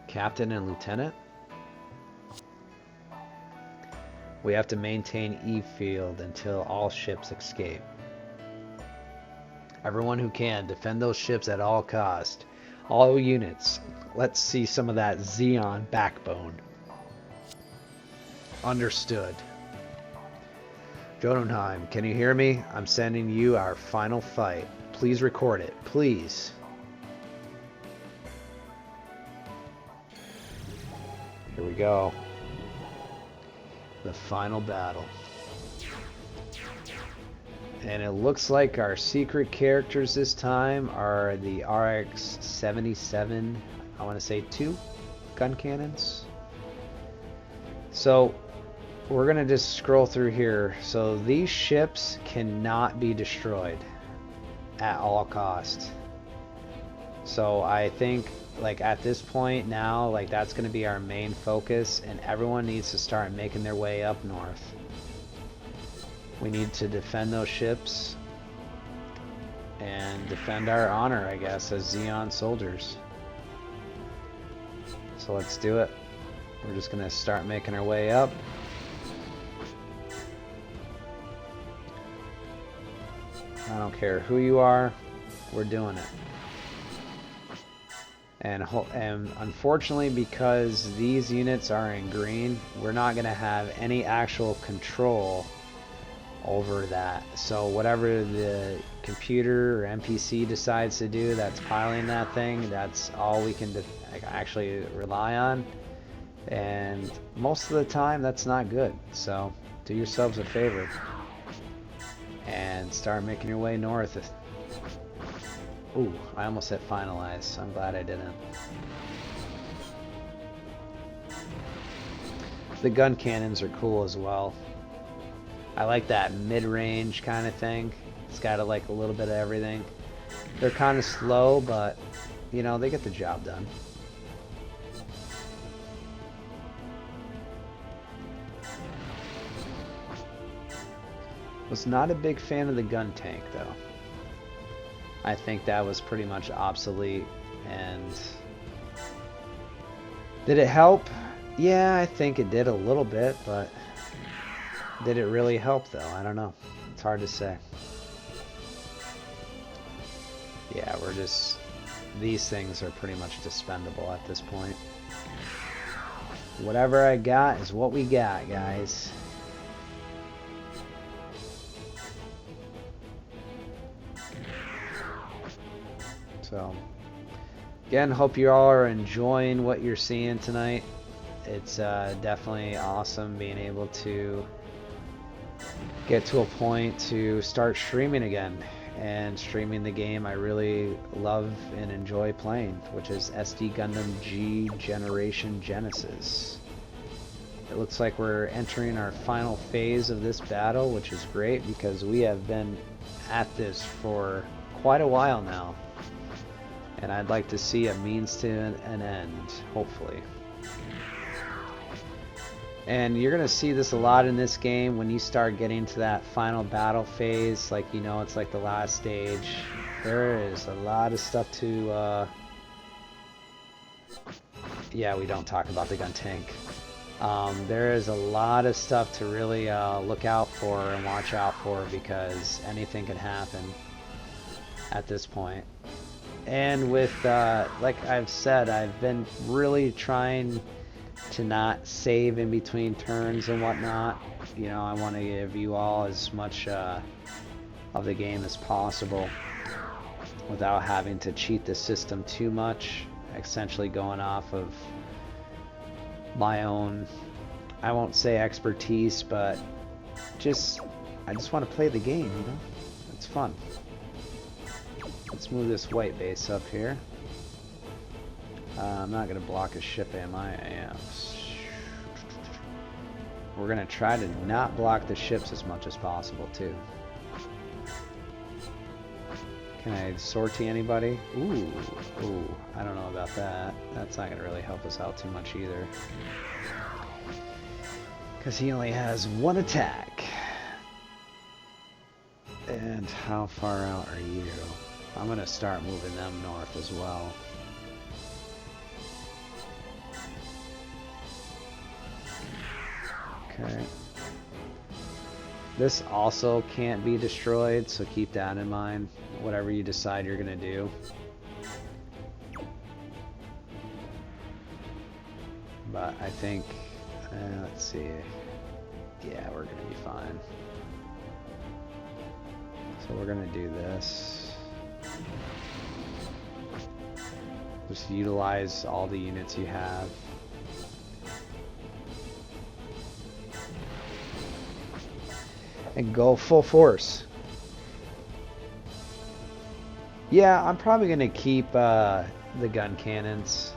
S1: Captain and Lieutenant. We have to maintain E field until all ships escape. Everyone who can, defend those ships at all cost. All units, let's see some of that Xeon backbone. Understood. Jotunheim, can you hear me? I'm sending you our final fight. Please record it, please. Here we go. The final battle. And it looks like our secret characters this time are the RX-77, I want to say 2 gun cannons. So we're going to just scroll through here. So these ships cannot be destroyed at all cost. So I think like at this point now, like that's going to be our main focus, and everyone needs to start making their way up north. We need to defend those ships and defend our honor, I guess, as Xeon soldiers. So let's do it. We're just going to start making our way up. I don't care who you are, we're doing it. And unfortunately, because these units are in green, we're not going to have any actual control over that. So whatever the computer or NPC decides to do that's piloting that thing, that's all we can actually rely on. And most of the time, that's not good. So do yourselves a favor and start making your way north. Ooh, I almost hit finalize. I'm glad I didn't. The gun cannons are cool as well. I like that mid-range kind of thing. It's got like a little bit of everything. They're kind of slow, but you know, they get the job done. Was not a big fan of the gun tank though. I think that was pretty much obsolete. And did it help? Yeah, I think it did a little bit, but did it really help though? I don't know. It's hard to say. Yeah, we're just, these things are pretty much dispendable at this point. Whatever I got is what we got, guys. So, again, hope you all are enjoying what you're seeing tonight. It's definitely awesome being able to get to a point to start streaming again, and streaming the game I really love and enjoy playing, which is SD Gundam G Generation Genesis. It looks like we're entering our final phase of this battle, which is great because we have been at this for quite a while now. And I'd like to see a means to an end, hopefully. And you're going to see this a lot in this game when you start getting to that final battle phase. Like, you know, it's like the last stage. There is a lot of stuff to... Yeah, we don't talk about the gun tank. There is a lot of stuff to really look out for and watch out for, because anything can happen at this point. And with, like I've said, I've been really trying to not save in between turns and whatnot. You know, I want to give you all as much of the game as possible without having to cheat the system too much, essentially going off of my own, I won't say expertise, but just I just want to play the game, you know? It's fun. Let's move this white base up here. I'm not going to block a ship, am I? I am. We're going to try to not block the ships as much as possible, too. Can I sortie anybody? Ooh, I don't know about that. That's not going to really help us out too much either. Because he only has one attack. And how far out are you? I'm going to start moving them north as well. Okay. This also can't be destroyed, so keep that in mind, whatever you decide you're going to do. But I think, let's see, yeah, we're going to be fine. So we're going to do this. Just utilize all the units you have. And go full force. Yeah, I'm probably going to keep the gun cannons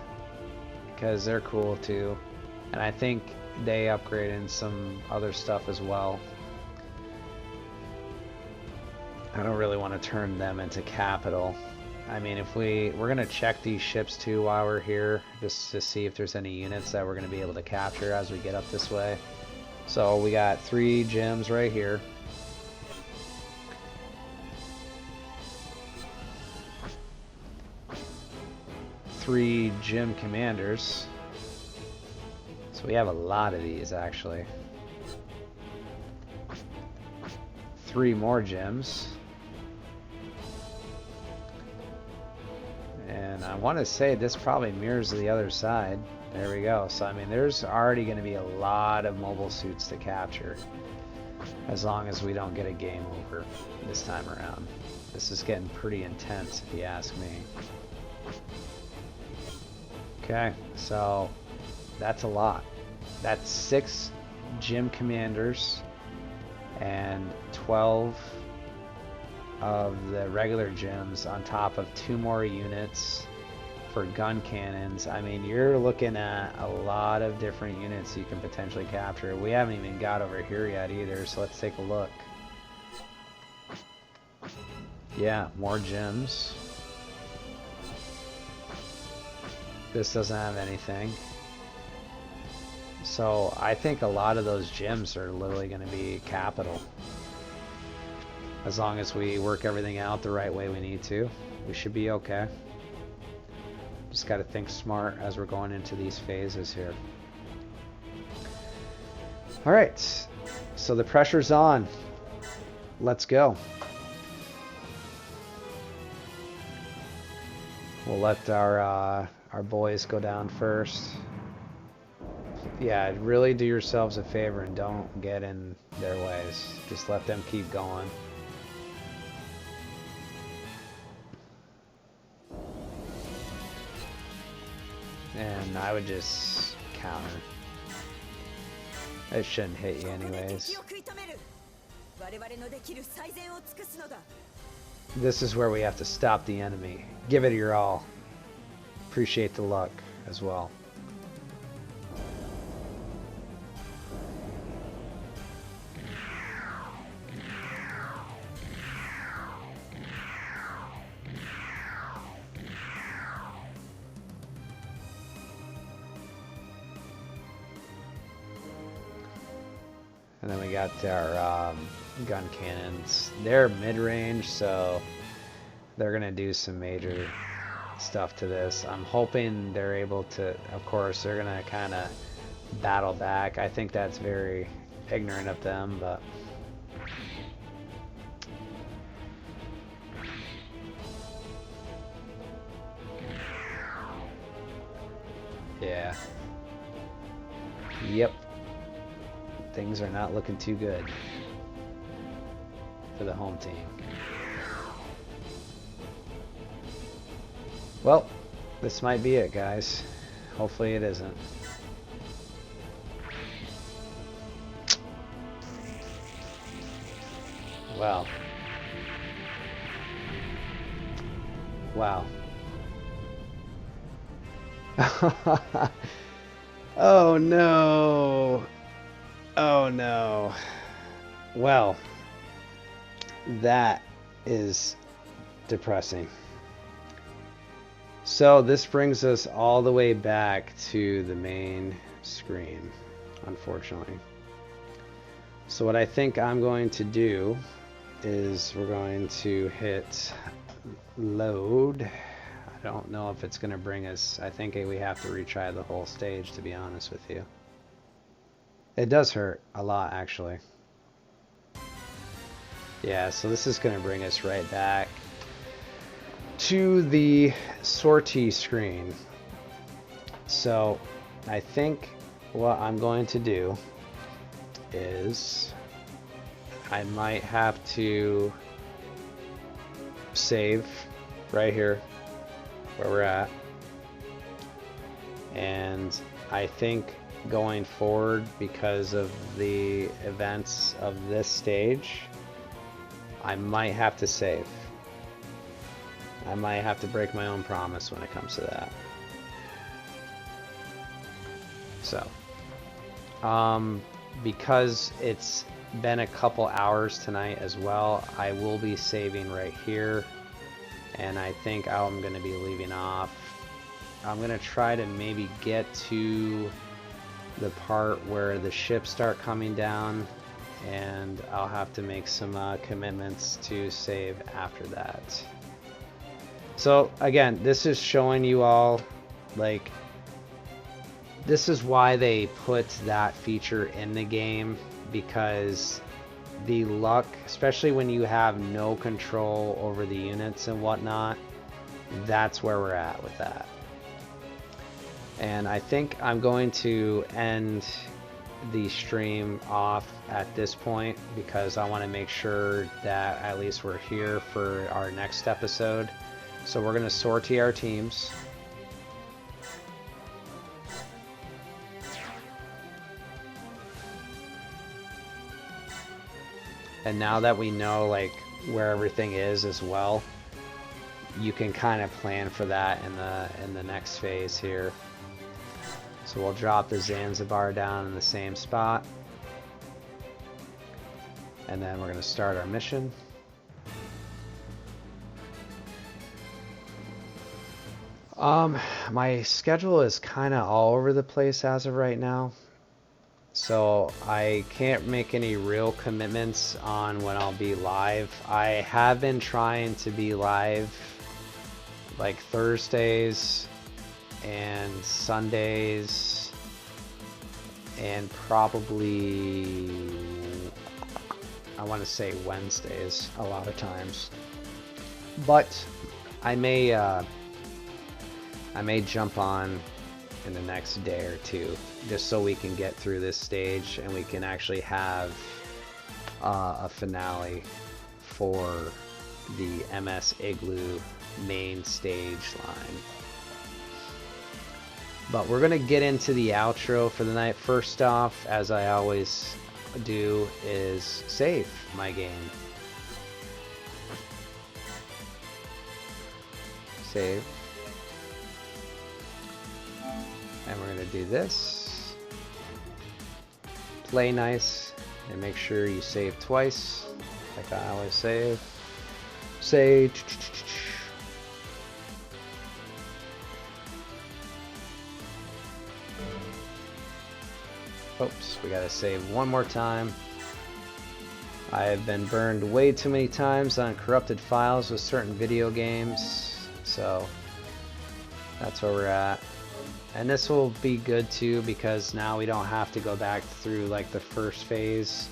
S1: because they're cool too. And I think they upgraded some other stuff as well. I don't really want to turn them into capital. I mean, if we're going to check these ships too while we're here, just to see if there's any units that we're going to be able to capture as we get up this way. So we got 3 gems right here. Three gem commanders. So we have a lot of these actually. 3 more gems. And I want to say this probably mirrors the other side. There we go. So I mean, there's already going to be a lot of mobile suits to capture, as long as we don't get a game over this time around. This is getting pretty intense if you ask me. Okay, so that's a lot. That's 6 gym commanders and 12 of the regular gyms on top of 2 more units for gun cannons. I mean, you're looking at a lot of different units you can potentially capture. We haven't even got over here yet either, so let's take a look. Yeah, more gyms. This doesn't have anything. So I think a lot of those gyms are literally going to be capital. As long as we work everything out the right way we need to, we should be okay. Just got to think smart as we're going into these phases here. Alright, so the pressure's on. Let's go. We'll let our boys go down first. Yeah, really do yourselves a favor and don't get in their ways. Just let them keep going. And I would just counter. It shouldn't hit you anyways. This is where we have to stop the enemy. Give it your all. Appreciate the luck as well. And then we got our gun cannons. They're mid-range, so they're going to do some major stuff to this. I'm hoping they're able to, of course, they're going to kind of battle back. I think that's very ignorant of them, but yeah. Yep. Things are not looking too good for the home team. Well, this might be it, guys. Hopefully it isn't. Well. Wow. Oh no. Oh no. Well, that is depressing. So this brings us all the way back to the main screen, unfortunately. So what I think I'm going to do is we're going to hit load. I don't know if it's going to bring us, I think we have to retry the whole stage, to be honest with you. It does hurt a lot, actually. Yeah, so this is going to bring us right back to the sortie screen. So I think what I'm going to do is I might have to save right here where we're at, and I think going forward, because of the events of this stage, I might have to save. I might have to break my own promise when it comes to that. So because it's been a couple hours tonight as well, I will be saving right here, and I think I'm going to be leaving off. I'm going to try to maybe get to the part where the ships start coming down, and I'll have to make some commitments to save after that. So again, this is showing you all, like, this is why they put that feature in the game, because the luck, especially when you have no control over the units and whatnot, that's where we're at with that. And I think I'm going to end the stream off at this point, because I want to make sure that at least we're here for our next episode. So we're going to sortie our teams. And now that we know like where everything is as well, you can kind of plan for that in the next phase here. So we'll drop the Zanzibar down in the same spot, and then we're going to start our mission. My schedule is kind of all over the place as of right now, so I can't make any real commitments on when I'll be live. I have been trying to be live like Thursdays and Sundays, and probably, I want to say Wednesdays a lot of times, but I may jump on in the next day or two, just so we can get through this stage and we can actually have a finale for the MS Igloo main stage line. But we're gonna get into the outro for the night. First off, as I always do, is save my game. Save. And we're gonna do this. Play nice and make sure you save twice, like I always save. Say. Oops, we gotta save one more time. I have been burned way too many times on corrupted files with certain video games, so that's where we're at. And this will be good too, because now we don't have to go back through like the first phase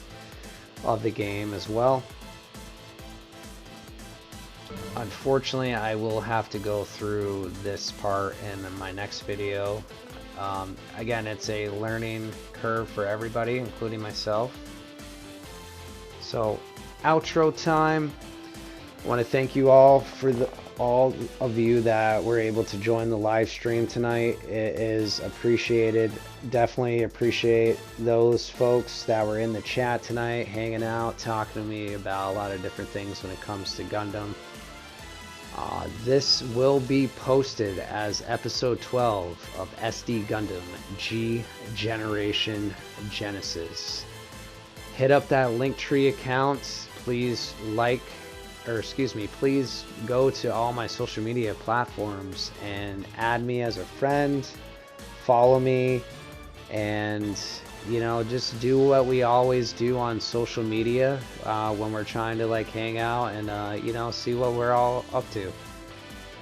S1: of the game as well. Unfortunately, I will have to go through this part in my next video. Again, it's a learning curve for everybody, including myself. So, outro time. I want to thank you all for all of you that were able to join the live stream tonight. It is appreciated. Definitely appreciate those folks that were in the chat tonight, hanging out, talking to me about a lot of different things when it comes to Gundam. This will be posted as episode 12 of SD Gundam G Generation Genesis. Hit up that Linktree account. Please please go to all my social media platforms and add me as a friend, follow me, and just do what we always do on social media when we're trying to hang out and see what we're all up to.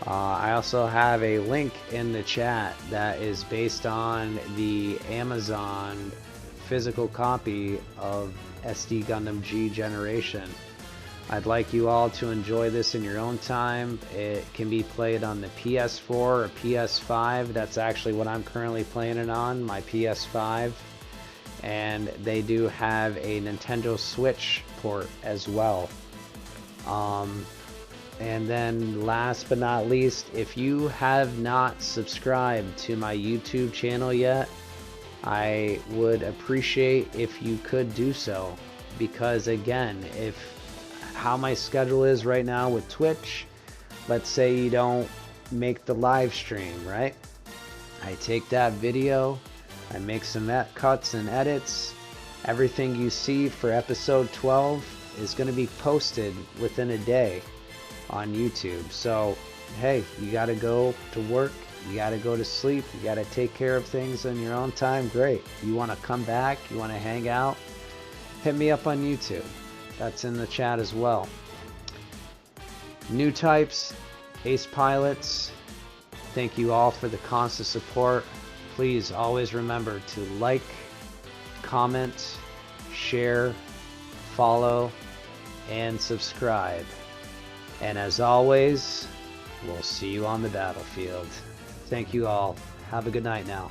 S1: I also have a link in the chat that is based on the Amazon physical copy of SD Gundam G Generation. I'd like you all to enjoy this in your own time. It can be played on the PS4 or PS5. That's actually what I'm currently playing it on, my PS5. And they do have a Nintendo Switch port as well. And then last but not least, if you have not subscribed to my YouTube channel yet, I would appreciate if you could do so, because again, how my schedule is right now with Twitch, let's say you don't make the live stream, right? I take that video, I make some cuts and edits. Everything you see for episode 12 is going to be posted within a day on YouTube. So hey, you got to go to work, you got to go to sleep, you got to take care of things in your own time. Great. You want to come back, you want to hang out, hit me up on YouTube. That's in the chat as well. New types, ace pilots, thank you all for the constant support. Please always remember to like, comment, share, follow, and subscribe. And as always, we'll see you on the battlefield. Thank you all. Have a good night now.